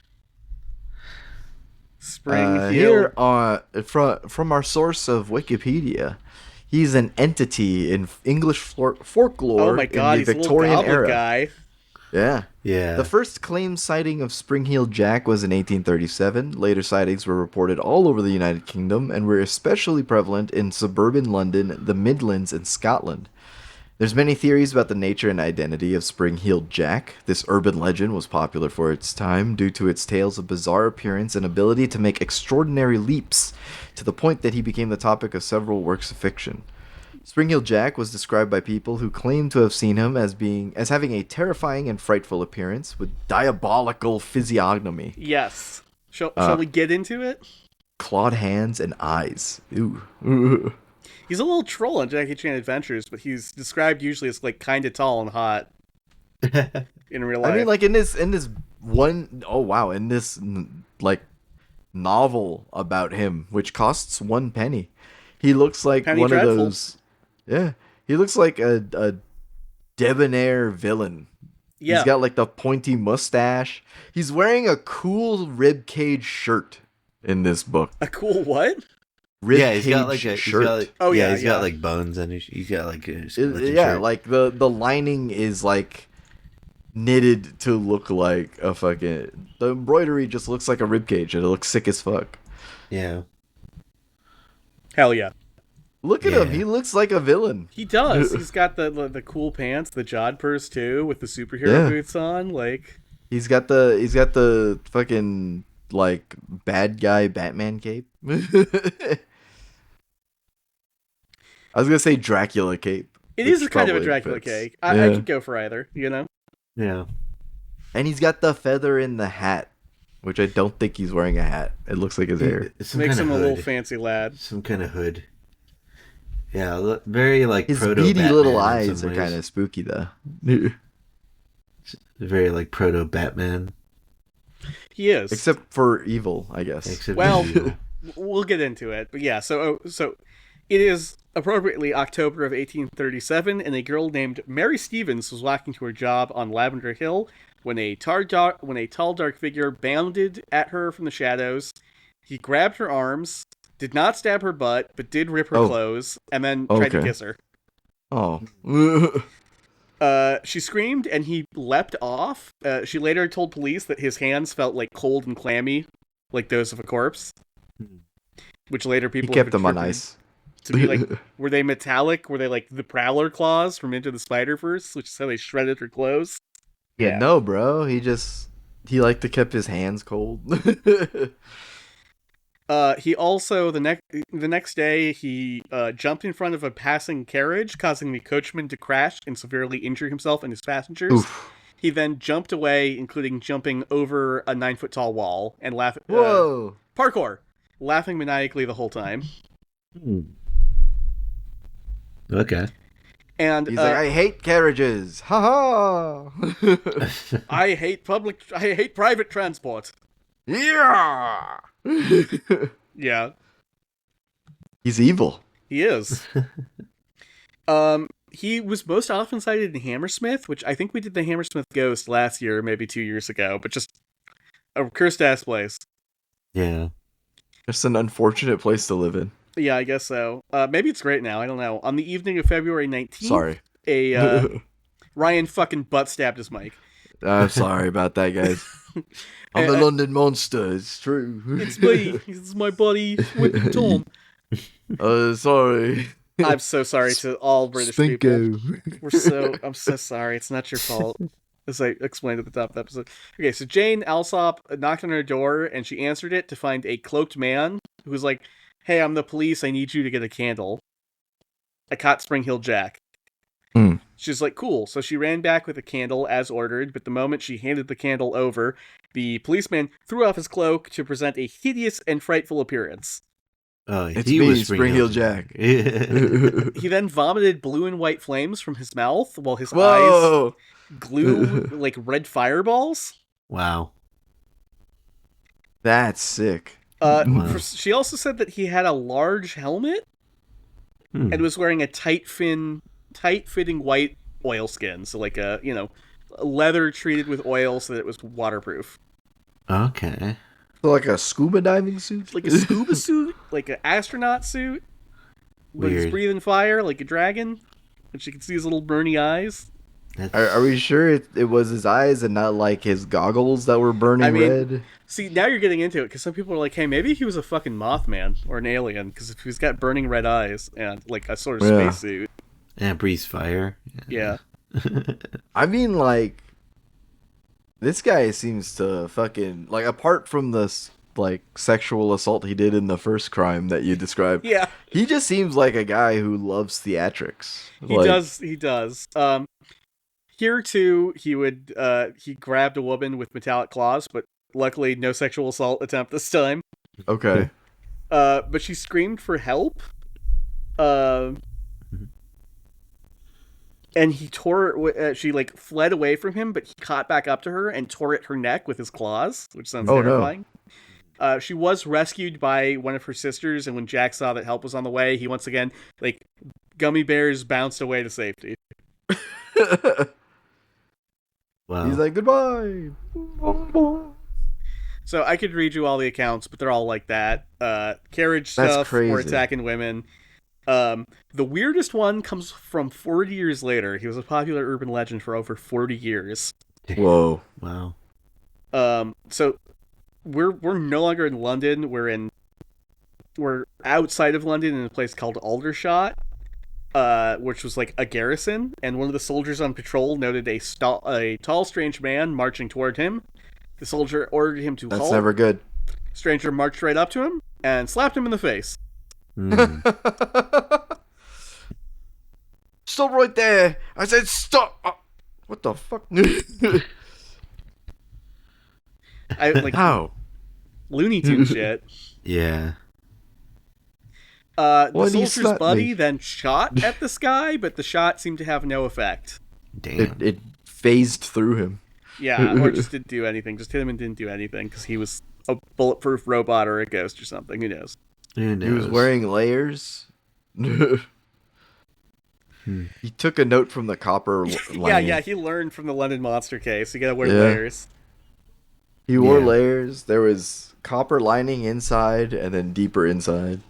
Spring Heel. Here from our source of Wikipedia, he's an entity in English folklore. Oh my god, in the he's Victorian a little era. Guy. Yeah. Yeah. The first claimed sighting of Spring-Heeled Jack was in 1837. Later sightings were reported all over the United Kingdom and were especially prevalent in suburban London, the Midlands, and Scotland. There's many theories about the nature and identity of Spring-Heeled Jack. This urban legend was popular for its time due to its tales of bizarre appearance and ability to make extraordinary leaps, to the point that he became the topic of several works of fiction. Spring-Heeled Jack was described by people who claimed to have seen him as having a terrifying and frightful appearance with diabolical physiognomy. Yes. Shall we get into it? Clawed hands and eyes. Ooh. He's a little troll on Jackie Chan Adventures, but he's described usually as like kind of tall and hot in real life. I mean, like in this like novel about him, which costs 1 penny. He looks like Penny one Dreadful. of those. Yeah, he looks like a debonair villain. Yeah. He's got like the pointy mustache. He's wearing a cool ribcage shirt in this book. A cool what? Yeah, he's got like a shirt. He's got like bones and he's got like a shirt. Like the lining is like knitted to look like a fucking. The embroidery just looks like a ribcage and it looks sick as fuck. Yeah. Hell yeah. Look at him. He looks like a villain. He does. He's got the cool pants, the jodhpurs too, with the superhero boots on. Like he's got the fucking like bad guy Batman cape. I was gonna say Dracula cape. It is kind of a Dracula cape. I could go for either. You know. Yeah. And he's got the feather in the hat, which I don't think he's wearing a hat. It looks like his hair. Makes him a little fancy lad. Some kind of hood. Yeah, very like his proto. His beady Batman little eyes are kind of spooky though. Very like proto Batman. He is, except for evil, I guess. We'll get into it, but yeah. So it is appropriately October of 1837, and a girl named Mary Stevens was walking to her job on Lavender Hill when a tall, dark figure bounded at her from the shadows. He grabbed her arms, did not stab her butt, but did rip her clothes, and then tried to kiss her. Oh. She screamed, and he leapt off. She later told police that his hands felt like cold and clammy, like those of a corpse. Which later people kept them on ice. To be like, were they metallic? Were they like the Prowler claws from Into the Spider-Verse, which is how they shredded her clothes? Yeah, no, bro. He liked to keep his hands cold. He also the next day he jumped in front of a passing carriage, causing the coachman to crash and severely injure himself and his passengers. Oof. He then jumped away, including jumping over a 9-foot tall wall and parkour, laughing maniacally the whole time. Okay. And he's like, I hate carriages. Ha ha. I hate private transport. Yeah. Yeah. He's evil. He is. He was most often cited in Hammersmith, which I think we did the Hammersmith Ghost last year, maybe 2 years ago, but just a cursed ass place. Yeah. It's an unfortunate place to live in. Yeah, I guess so. Maybe it's great now. I don't know. On the evening of February 19th, Sorry. Ryan fucking butt stabbed his mic. I'm sorry about that, guys. I'm the London Monster. It's true. It's me. It's my buddy, Whipping Tom. Sorry. I'm so sorry to all British people. I'm so sorry. It's not your fault. As I explained at the top of the episode. Okay, so Jane Alsop knocked on her door, and she answered it to find a cloaked man who was like, "Hey, I'm the police. I need you to get a candle. I caught Spring Hill Jack." She's like, "Cool." So she ran back with a candle as ordered, but the moment she handed the candle over, the policeman threw off his cloak to present a hideous and frightful appearance. It's me, Spring Hill Jack. He then vomited blue and white flames from his mouth while his eyes glue like red fireballs. Wow. That's sick. Wow. She also said that he had a large helmet and was wearing a tight-fitting white oilskin. So like a, leather treated with oil so that it was waterproof. Okay. So like a scuba diving suit? Like a scuba suit, like an astronaut suit. But he's breathing fire like a dragon. And she can see his little burny eyes. Are we sure it was his eyes and not like his goggles that were burning red? See, now you're getting into it because some people are like, hey, maybe he was a fucking Mothman or an alien because if he's got burning red eyes and like a sort of spacesuit. And breathes fire. Yeah. I mean, like, this guy seems to fucking, like, apart from this, like, sexual assault he did in the first crime that you described. Yeah. He just seems like a guy who loves theatrics. He does. Here, too, he grabbed a woman with metallic claws, but luckily no sexual assault attempt this time. Okay. But she screamed for help. And he tore she like fled away from him, but he caught back up to her and tore at her neck with his claws, which sounds terrifying. No. She was rescued by one of her sisters, and when Jack saw that help was on the way, he once again, like, gummy bears bounced away to safety. Wow. He's like, goodbye. So I could read you all the accounts, but they're all like that. Carriage stuff or attacking women. The weirdest one comes from 40 years later. He was a popular urban legend for over 40 years. Whoa. Wow. So we're no longer in London. We're outside of London in a place called Aldershot, which was like a garrison, and one of the soldiers on patrol noted a tall, strange man marching toward him. The soldier ordered him to halt. That's never good. Stranger marched right up to him and slapped him in the face. Stop right there! I said stop! What the fuck? How? Looney Tune shit. Yeah. The soldier's buddy then shot at this guy, but the shot seemed to have no effect. Damn. It phased through him. Yeah, or just didn't do anything. Just hit him and didn't do anything because he was a bulletproof robot or a ghost or something. Who knows? He was wearing layers. He took a note from the copper lining. Yeah, he learned from the London Monster case. You gotta wear layers. He wore layers. There was copper lining inside and then deeper inside.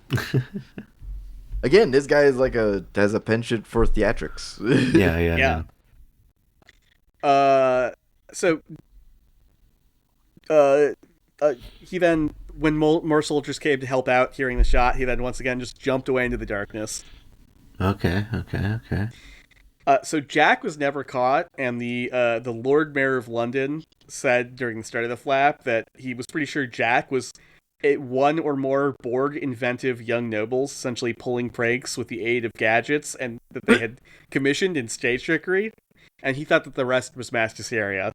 Again, this guy is has a penchant for theatrics. Yeah. So, he then, when more soldiers came to help out, hearing the shot, he then once again just jumped away into the darkness. Okay. So Jack was never caught, and the Lord Mayor of London said during the start of the flap that he was pretty sure Jack was one or more bored, inventive young nobles, essentially pulling pranks with the aid of gadgets, and that they had commissioned in stage trickery, and he thought that the rest was mass hysteria.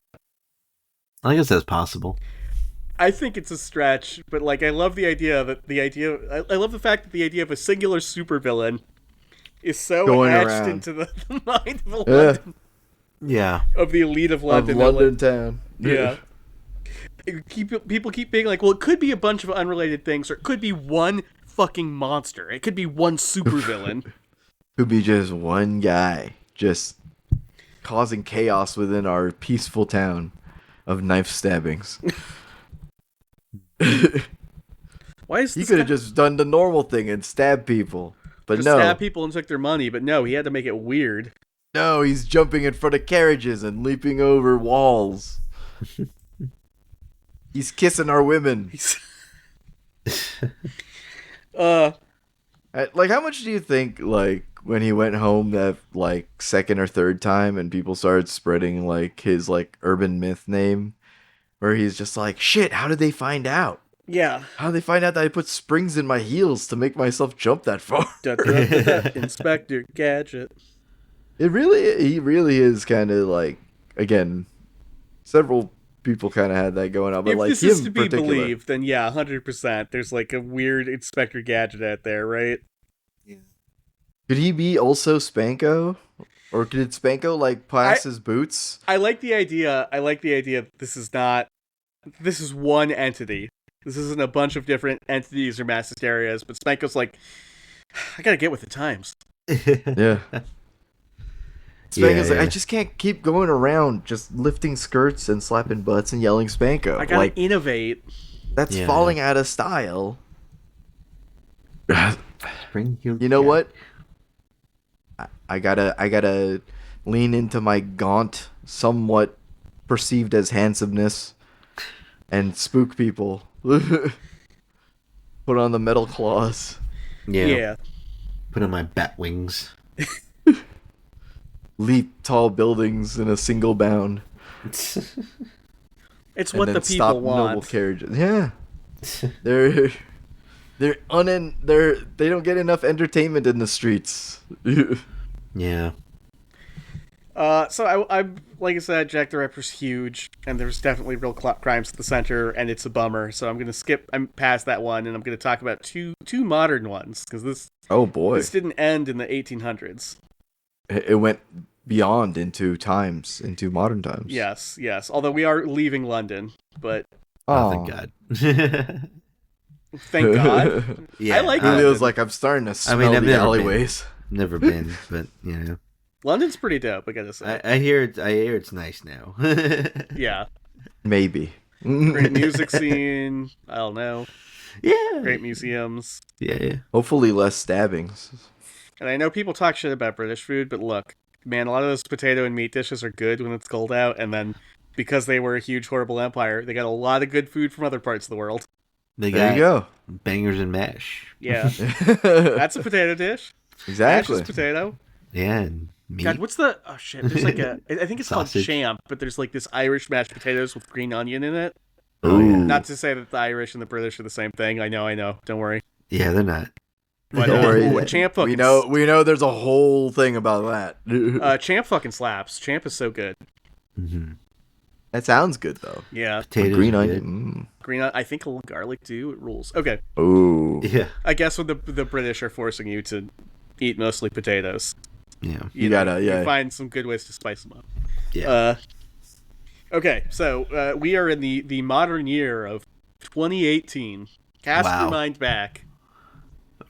I guess that's possible. I think it's a stretch, but I love the idea that I love the fact that the idea of a singular supervillain is so going etched around into the mind of London. Yeah. Of the elite of London. Of London town. Yeah. People keep being like, well, it could be a bunch of unrelated things, or it could be one fucking monster. It could be one supervillain. Could be just one guy just causing chaos within our peaceful town of knife stabbings. Why is he could have just done the normal thing and stabbed people, but just no. Stab people and took their money, but no, he had to make it weird. No, he's jumping in front of carriages and leaping over walls. He's kissing our women. Like, how much do you think, like, when he went home that, like, second or third time and people started spreading, like, his, like, urban myth name, where he's just like, shit, how did they find out? Yeah. How did they find out that I put springs in my heels to make myself jump that far? Inspector Gadget. He really is kind of like, again, several people kind of had that going on, but if like this him is to be particular, believed, then yeah, 100%. There's like a weird Inspector Gadget out there, right? Yeah. Could he be also Spanko, or did Spanko like pass his boots? I like the idea. This is one entity. This isn't a bunch of different entities or mass hysterias, but Spanko's like, I gotta get with the times. Yeah. Spanko's like, I just can't keep going around just lifting skirts and slapping butts and yelling Spanko. I gotta innovate. That's falling out of style. Spring heel you know what? I gotta lean into my gaunt, somewhat perceived as handsomeness, and spook people. Put on the metal claws. Yeah. Put on my bat wings. Leap tall buildings in a single bound. It's what the people want. Noble carriages. Yeah. They don't get enough entertainment in the streets. Yeah. So I like I said, Jack the Ripper's huge, and there's definitely real crimes at the center, and it's a bummer. So I'm past that one, and I'm gonna talk about two modern ones because this didn't end in the 1800s. It went beyond into modern times. Yes. Although we are leaving London, but thank God. Thank God. Yeah, I like it. Was like I'm starting to smell the alleyways. Never been, but you know, London's pretty dope. I gotta say. I hear it's nice now. Yeah. Maybe. Great music scene. I don't know. Yeah. Great museums. Yeah. Hopefully less stabbings. And I know people talk shit about British food, but look, man, a lot of those potato and meat dishes are good when it's cold out, and then because they were a huge, horrible empire, they got a lot of good food from other parts of the world. There you go. Bangers and mash. Yeah. That's a potato dish. Exactly. Mash is potato. Yeah, and meat. God, what's the... Oh, shit. There's like a... I think it's Sausage. called champ, but there's like this Irish mashed potatoes with green onion in it. Oh, yeah. Not to say that the Irish and the British are the same thing. I know. Don't worry. Yeah, they're not. But, Don't worry. Champ fucking... We know there's a whole thing about that. Champ fucking slaps. Champ is so good. Mm-hmm. That sounds good, though. Yeah. Potatoes green onion. Green onion. I think a little garlic, too. It rules. Okay. Ooh. Yeah. I guess when the British are forcing you to eat mostly potatoes. Yeah. You gotta find some good ways to spice them up. Yeah. Okay, so we are in the modern year of 2018. Cast your mind back.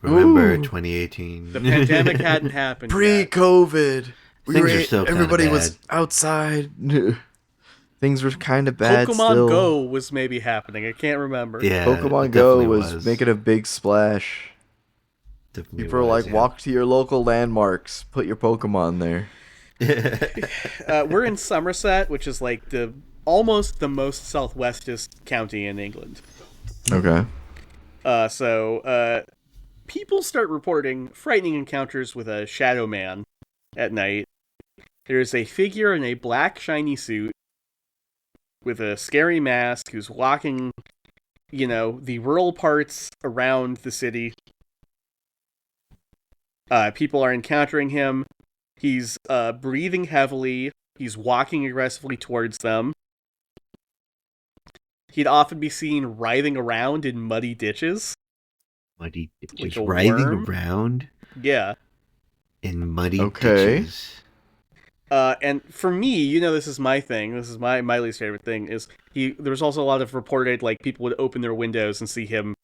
Remember 2018. The pandemic hadn't happened. Pre-COVID. Things are still everybody bad. was outside. Things were kind of bad. Pokemon still. Go was maybe happening. I can't remember. Yeah, Pokemon Go was making a big splash. Definitely People are like, walk to your local landmarks, put your Pokemon there. We're in Somerset, which is like almost the most southwestest county in England. Okay. So people start reporting frightening encounters with a shadow man at night. There's a figure in a black shiny suit with a scary mask who's walking, the rural parts around the city. People are encountering him. He's breathing heavily. He's walking aggressively towards them. He'd often be seen writhing around in muddy ditches. Muddy ditches. Like writhing around? Yeah. In muddy ditches. And for me, this is my thing. This is my least favorite thing. Is there's also a lot of reported, like, people would open their windows and see him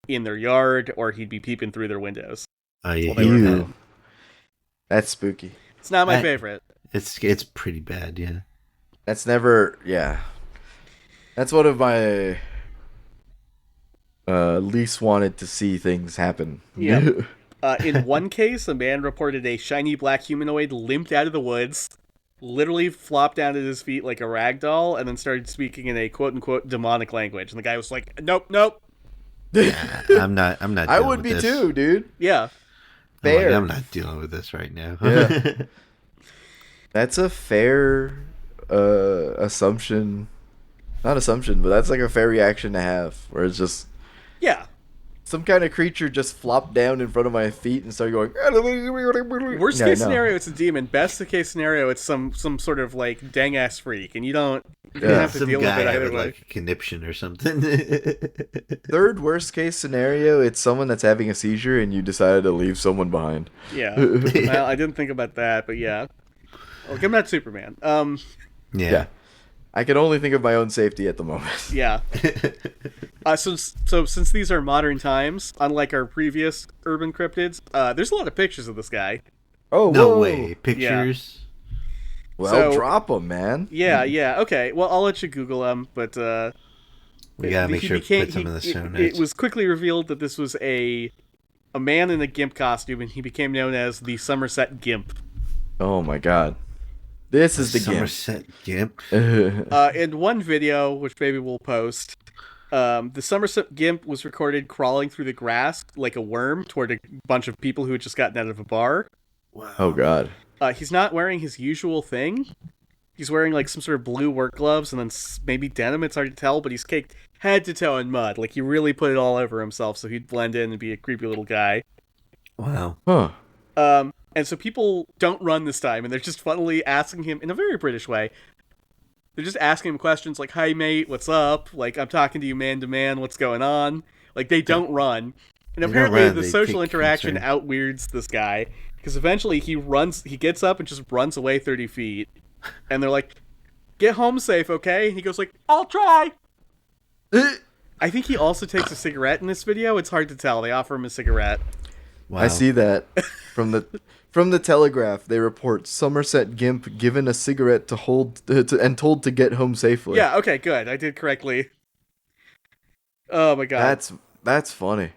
in their yard, or he'd be peeping through their windows. Oh, yeah. That's spooky. It's not my favorite. It's pretty bad, yeah. That's never, yeah. That's one of my least wanted to see things happen. Yeah. In one case, a man reported a shiny black humanoid limped out of the woods, literally flopped down at his feet like a rag doll, and then started speaking in a quote-unquote demonic language. And the guy was like, nope. Yeah, I'm not I would be this. too, dude. Yeah. Fair. I'm not dealing with this right now. Yeah. That's a fair assumption. Not assumption, but that's like a fair reaction to have, where it's just... Yeah. Some kind of creature just flopped down in front of my feet and started going... Worst case scenario, it's a demon. Best case scenario, it's some sort of like dang-ass freak, and you don't have to deal with it either way. Like a conniption or something. Third worst case scenario, it's someone that's having a seizure and you decided to leave someone behind. Yeah. Well, I didn't think about that, but yeah. Look, I'm not Superman. Yeah. I can only think of my own safety at the moment. Yeah. So since these are modern times, unlike our previous urban cryptids, there's a lot of pictures of this guy. Oh, no way. Pictures? Yeah. Well, drop them, man. Yeah. Okay. Well, I'll let you Google them, but we gotta make sure to put some in the show notes. It was quickly revealed that this was a man in a GIMP costume, and he became known as the Somerset Gimp. Oh my god. This is the Somerset Gimp. In one video, which maybe we'll post, the Somerset Gimp was recorded crawling through the grass like a worm toward a bunch of people who had just gotten out of a bar. Wow. Oh god. He's not wearing his usual thing. He's wearing like some sort of blue work gloves and then maybe denim. It's hard to tell, but he's caked head to toe in mud. Like he really put it all over himself so he'd blend in and be a creepy little guy. Wow. Huh. And so people don't run this time, and they're just funnily asking him in a very British way. They're just asking him questions like, "Hi, mate, what's up? Like, I'm talking to you man to man. What's going on?" Like, they don't run. And apparently the social interaction out-weirds this guy, because eventually he gets up and just runs away 30 feet. And they're like, "Get home safe, okay?" And he goes like, "I'll try." I think he also takes a cigarette in this video. It's hard to tell. They offer him a cigarette. Wow. I see that from the Telegraph. They report Somerset Gimp given a cigarette to hold and told to get home safely. Yeah. Okay. Good. I did correctly. Oh my god. That's funny.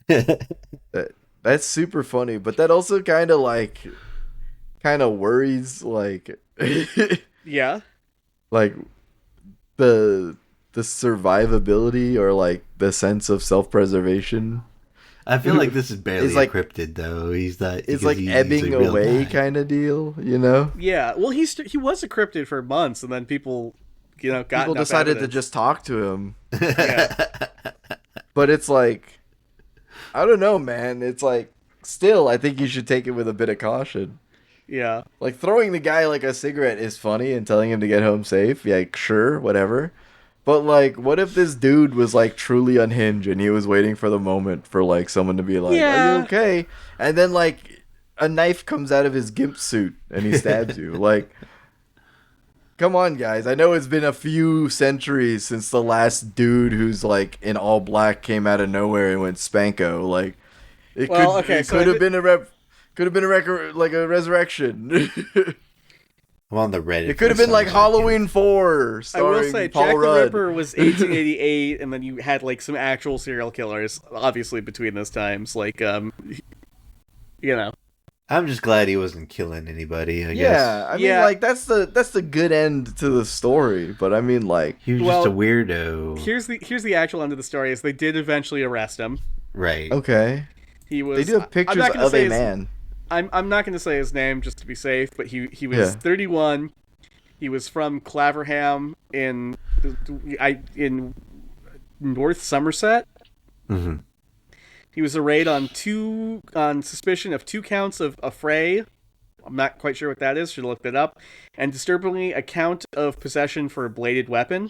That's super funny, but that also kind of worries yeah, like the survivability or like the sense of self-preservation. I feel like this is barely a cryptid, though. He's not. It's like ebbing away kind of deal, you know? Yeah. Well, he was a cryptid for months, and then people, people decided to just talk to him. Yeah. But it's like, I don't know, man. It's like, still, I think you should take it with a bit of caution. Yeah. Like throwing the guy like a cigarette is funny, and telling him to get home safe. Yeah, sure, whatever. But, like, what if this dude was, like, truly unhinged and he was waiting for the moment for, like, someone to be like, Are you okay? And then, like, a knife comes out of his gimp suit and he stabs you. Like, come on, guys. I know it's been a few centuries since the last dude who's, like, in all black came out of nowhere and went Spanko. Like, it could have been a resurrection. I'm on the Reddit. It could have been like Halloween 4. I will say, Paul Jack Rudd. the Ripper was 1888, and then you had like some actual serial killers, obviously between those times. Like, I'm just glad he wasn't killing anybody. I guess. Yeah, I mean, like that's the good end to the story. But I mean, like he was just a weirdo. Here's the actual end of the story: is they did eventually arrest him. Right. Okay. He was. They do have pictures of a man. I'm not going to say his name just to be safe, but he was 31. He was from Claverham in North Somerset. Mm-hmm. He was arraigned on suspicion of 2 counts of affray. I'm not quite sure what that is. Should have looked it up. And disturbingly, a count of possession for a bladed weapon.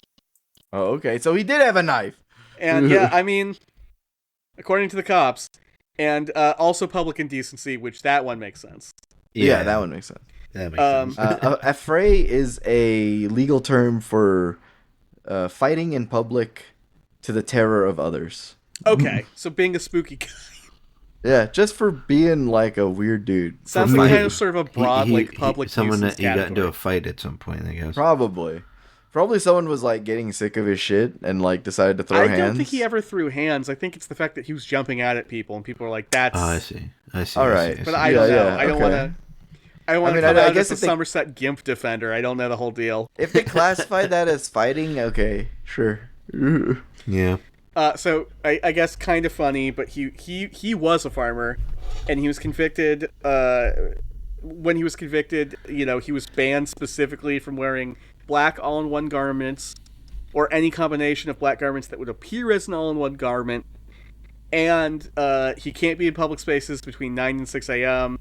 Oh, okay. So he did have a knife. And yeah, I mean, according to the cops. And also public indecency, which that one makes sense. Yeah, that one makes sense. That makes sense. Affray is a legal term for fighting in public to the terror of others. Okay, so being a spooky guy. Yeah, just for being like a weird dude. Sounds like kind of sort of a broad public someone that he got into a fight at some point, I guess. Probably someone was like getting sick of his shit and like decided to throw hands. I don't think he ever threw hands. I think it's the fact that he was jumping out at people and people were like, "That's." Oh, I see. All right, but I don't know. I don't want to. I want to come out as a they... Somerset Gimp defender. I don't know the whole deal. If they classified that as fighting, okay, sure. Yeah. So I guess kind of funny, but he was a farmer, and he was convicted. When he was convicted, he was banned specifically from wearing black all-in-one garments, or any combination of black garments that would appear as an all-in-one garment, and he can't be in public spaces between 9 and 6 a.m.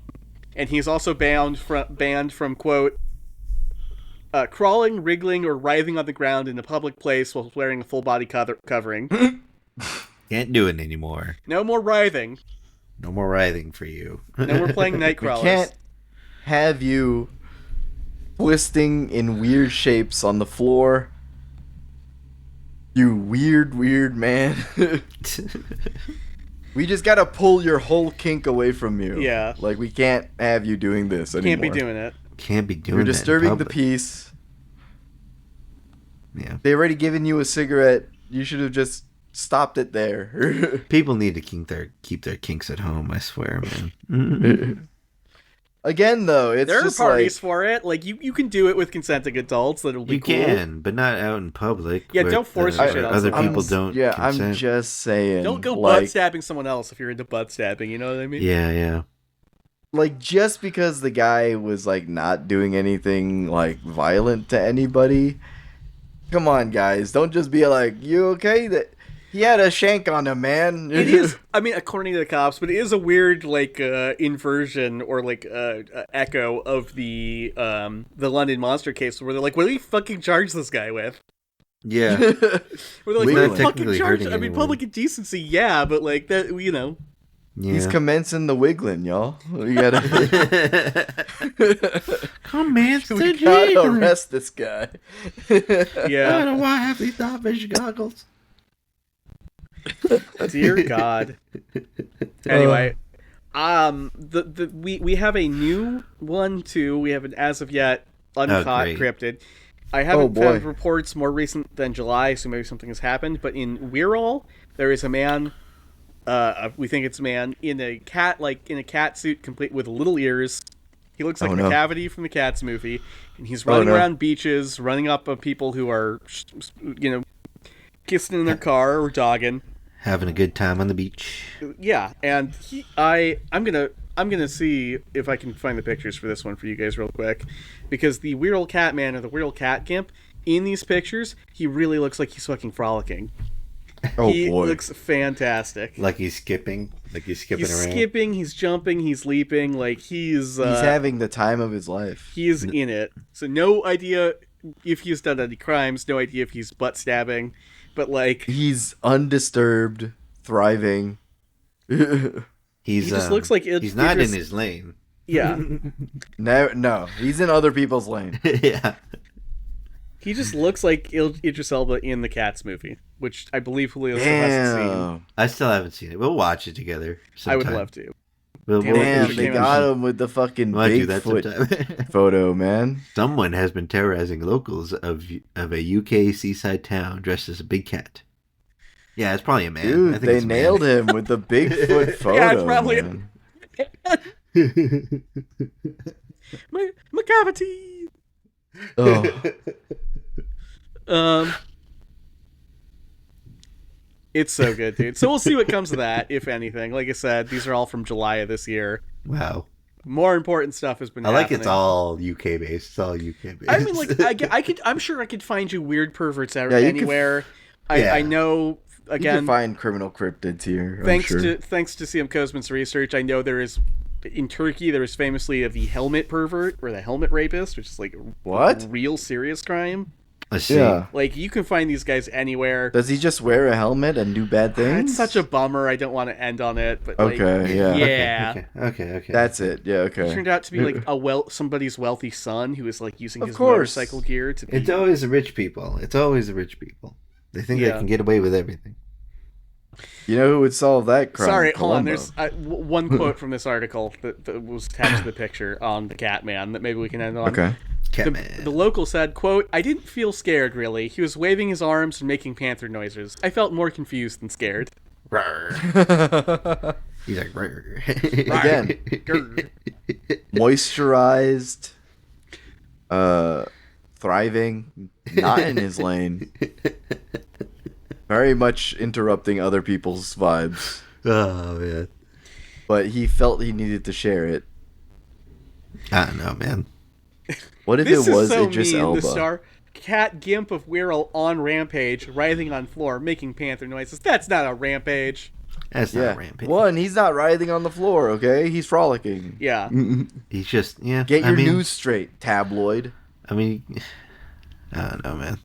And he's also banned from quote, crawling, wriggling, or writhing on the ground in a public place while wearing a full body covering. Can't do it anymore. No more writhing. No more writhing for you. No more playing Nightcrawlers. We can't have you twisting in weird shapes on the floor. You weird man. We just gotta pull your whole kink away from you. Yeah. Like, we can't have you doing this anymore. Can't be doing it. Can't be doing it. You're disturbing the peace. Yeah. They already given you a cigarette. You should have just stopped it there. People need to keep their kinks at home, I swear, man. Again, though, it's there just are parties like, for it. Like, you can do it with consenting adults. That'll be cool. You can, but not out in public. Yeah, don't force your shit on other someone people else. don't. Yeah, consent. I'm just saying. Don't go like, butt stabbing someone else if you're into butt stabbing. You know what I mean? Yeah. Like, just because the guy was like not doing anything like violent to anybody, come on, guys, don't just be like, "You okay?" That he had a shank on him, man. It is. I mean, according to the cops, but it is a weird like inversion or like echo of the London Monster case, where they're like, "What do we fucking charge this guy with?" Yeah. Where they're like, "What do we fucking charge?" I mean, anyone. public indecency, yeah, but like that, Yeah. He's commencing the wiggling, y'all. You gotta commence we gotta arrest this guy. Yeah. I don't know why I have these night vision goggles. Dear God. Anyway, we have a new one too. We have an as of yet uncaught cryptid. I haven't found reports more recent than July, so maybe something has happened. But in Wirral, there is a man. We think it's a man in a cat suit, complete with little ears. He looks like McCavity from the Cats movie, and he's running around beaches, running up on people who are, kissing in their car or dogging, having a good time on the beach. Yeah, and I'm gonna see if I can find the pictures for this one for you guys real quick, because the Wirral Cat Man or the Wirral Cat Gimp in these pictures, he really looks like he's fucking frolicking. He looks fantastic. Like he's skipping around. He's skipping, he's jumping, he's leaping, like he's having the time of his life. He is in it. So no idea if he's done any crimes, no idea if he's butt stabbing, but like he's undisturbed, thriving. He just looks like he's not in his lane. Yeah. No, he's in other people's lane. Yeah. He just looks like Idris Elba in the Cats movie, which I believe Julio still hasn't seen. I still haven't seen it. We'll watch it together sometime. I would love to. Damn, they got him with the fucking Bigfoot photo, man. Someone has been terrorizing locals of a UK seaside town dressed as a big cat. Yeah, it's probably a man. Dude, I think they nailed him with the Bigfoot photo. Yeah, it's probably McCavity. It's so good, dude. So we'll see what comes of that, if anything. Like I said, these are all from July of this year. Wow. More important stuff has been happening. Like it's all UK based. It's all UK based. I mean, like I'm sure I could find you weird perverts out anywhere. I know. Again, you can find criminal cryptids here. Thanks to CM Kozman's research, I know there is. In Turkey, there is famously the helmet pervert or the helmet rapist, which is like what real serious crime. I see. Yeah. Like you can find these guys anywhere. Does he just wear a helmet and do bad things? It's such a bummer. I don't want to end on it, but Okay. That's it. Yeah. Okay. It turned out to be like somebody's wealthy son who is like using his motorcycle gear to. It's always the rich people. They think they can get away with everything. You know who would solve that crime? Sorry, Columbo. hold on. There's one quote from this article that was attached to the picture on the Catman that maybe we can end on. Okay. The local said, quote, "I didn't feel scared, really. He was waving his arms and making panther noises. I felt more confused than scared." He's like, again, moisturized, thriving, not in his lane. Very much interrupting other people's vibes. Oh, man. But he felt he needed to share it. I don't know, man. What if This it was is so Idris mean. Elba? The star cat gimp of Wirral on rampage, writhing on floor, making panther noises. That's not a rampage. That's not a rampage. One, he's not writhing on the floor, okay? He's frolicking. Yeah. He's just, yeah. Get your news straight, tabloid. I mean, I don't know, man.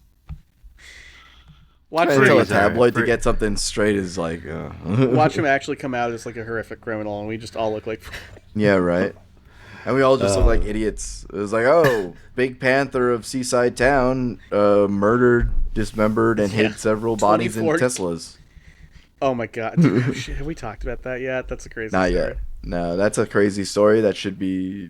Watch Tell a him, tabloid to get something straight is like... watch him actually come out as like a horrific criminal, and we just all look like... Yeah, right. And we all just look like idiots. It was like, oh, Big Panther of Seaside Town murdered, dismembered, and hid several bodies in Teslas. Oh my god. Dude, shit, have we talked about that yet? That's a crazy Not story. yet. No, that's a crazy story. That should be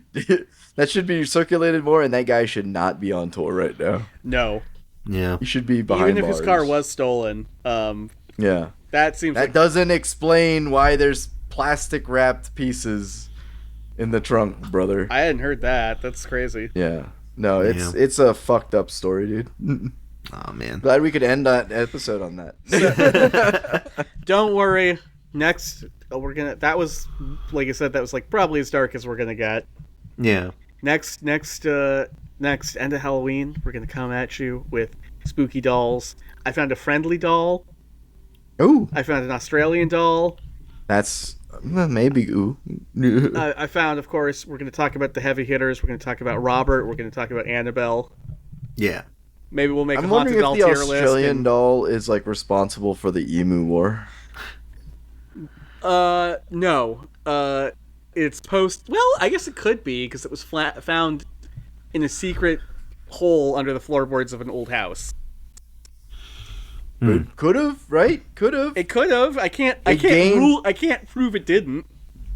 that should be circulated more, and that guy should not be on tour right now. No. Yeah. He should be behind Even if bars. his car was stolen. Yeah. That seems That doesn't explain why there's plastic wrapped pieces in the trunk, brother. I hadn't heard that. That's crazy. Yeah. No, it's a fucked up story, dude. Oh, man. Glad we could end that episode on that. Don't worry. Next, that was, like I said, that was like probably as dark as we're gonna get. Yeah. Next, end of Halloween, we're gonna come at you with spooky dolls. I found a friendly doll. Ooh. I found an Australian doll. That's maybe ooh. I found, of course, we're gonna talk about the heavy hitters. We're gonna talk about Robert. We're gonna talk about Annabelle. Yeah. Maybe we'll make I'm a haunted wondering doll if the tier list. Australian doll is like responsible for the emu war. No. It's post. Well, I guess it could be because it was found in a secret hole under the floorboards of an old house. Could have, right? Could have. It could have. I can't prove it didn't.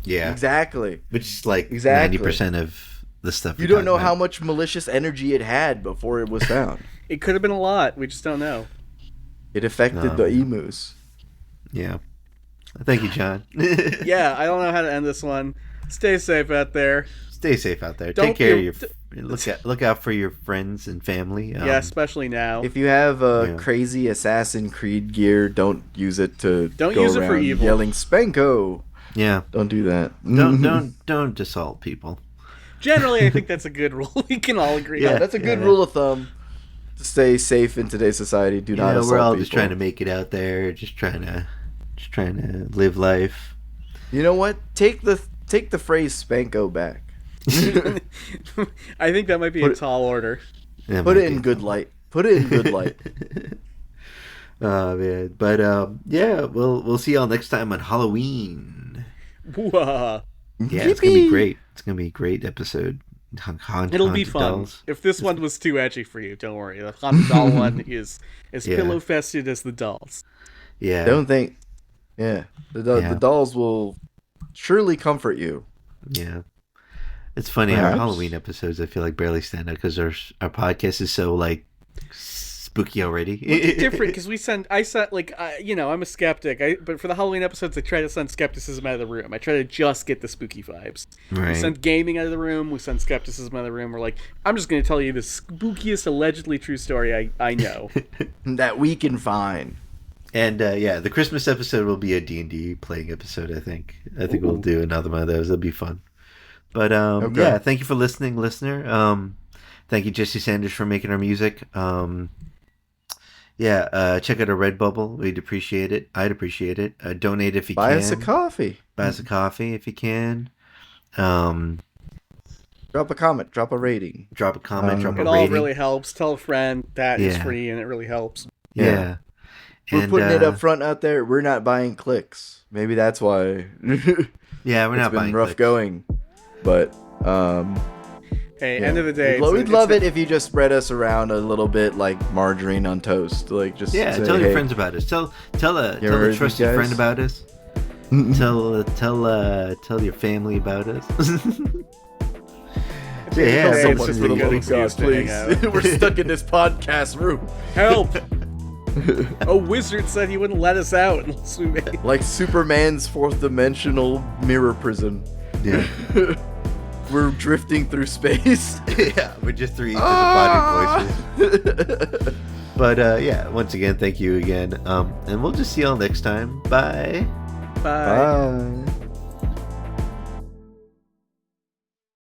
Yeah. Exactly. Which is like Exactly. 90% of the stuff You don't know how much malicious energy it had before it was found. It could have been a lot. We just don't know. It affected the emus. Yeah. Thank you, John. Yeah, I don't know how to end this one. Stay safe out there. Stay safe out there. Don't Take care be- of your... Look out for your friends and family. Yeah, especially now. If you have crazy Assassin's Creed gear, don't use it to Don't go use it for around evil. yelling Spanko. Yeah. Don't do that. Don't assault people. Generally, I think that's a good rule. We can all agree Yeah, on. that's a good rule of thumb. To stay safe in today's society, do not assault we're all people. just trying to make it out there, just trying to live life. You know what? Take the phrase Spanko back. I think that might be a tall order. Put it in good light. Put it in good light. Oh man, but yeah, we'll see y'all next time on Halloween. Whoa. Yeah, it's gonna be great. It's gonna be a great episode. It'll be fun. Dolls. If this one was too edgy for you, don't worry. The haunted doll one is as pillow fested as the dolls. Yeah. Don't think. Yeah, the dolls will surely comfort you. Yeah. It's funny, Perhaps. our Halloween episodes I feel like barely stand out because our podcast is so like spooky already. It's different because I sent like I'm a skeptic. But for the Halloween episodes, I try to send skepticism out of the room. I try to just get the spooky vibes. Right. We send gaming out of the room. We send skepticism out of the room. We're like, I'm just going to tell you the spookiest allegedly true story I know. That we can find. And the Christmas episode will be a D&D playing episode. I think we'll do another one of those. It'll be fun. But thank you for listening, listener. Thank you, Jesse Sanders, for making our music. Check out our Redbubble. We'd appreciate it. I'd appreciate it. Donate if you can. Buy us a coffee. Buy us a coffee if you can. Drop a comment. Drop a rating. Drop a comment. Drop a rating. It all really helps. Tell a friend that is free and it really helps. Yeah. We're putting it up front out there. We're not buying clicks. Maybe that's why. Yeah, we're not buying clicks. It's been rough going. But Hey, end of the day, we'd love it if you just spread us around a little bit like margarine on toast. Like just say, tell your friends about us. Tell a trusted friend about us. tell your family about us. Please. We're stuck in this podcast room. Help! A wizard said he wouldn't let us out unless we made like Superman's fourth dimensional mirror prison. Yeah. We're drifting through space. Yeah, we're just three disembodied voices. But once again, thank you again. And we'll just see y'all next time. Bye. Bye.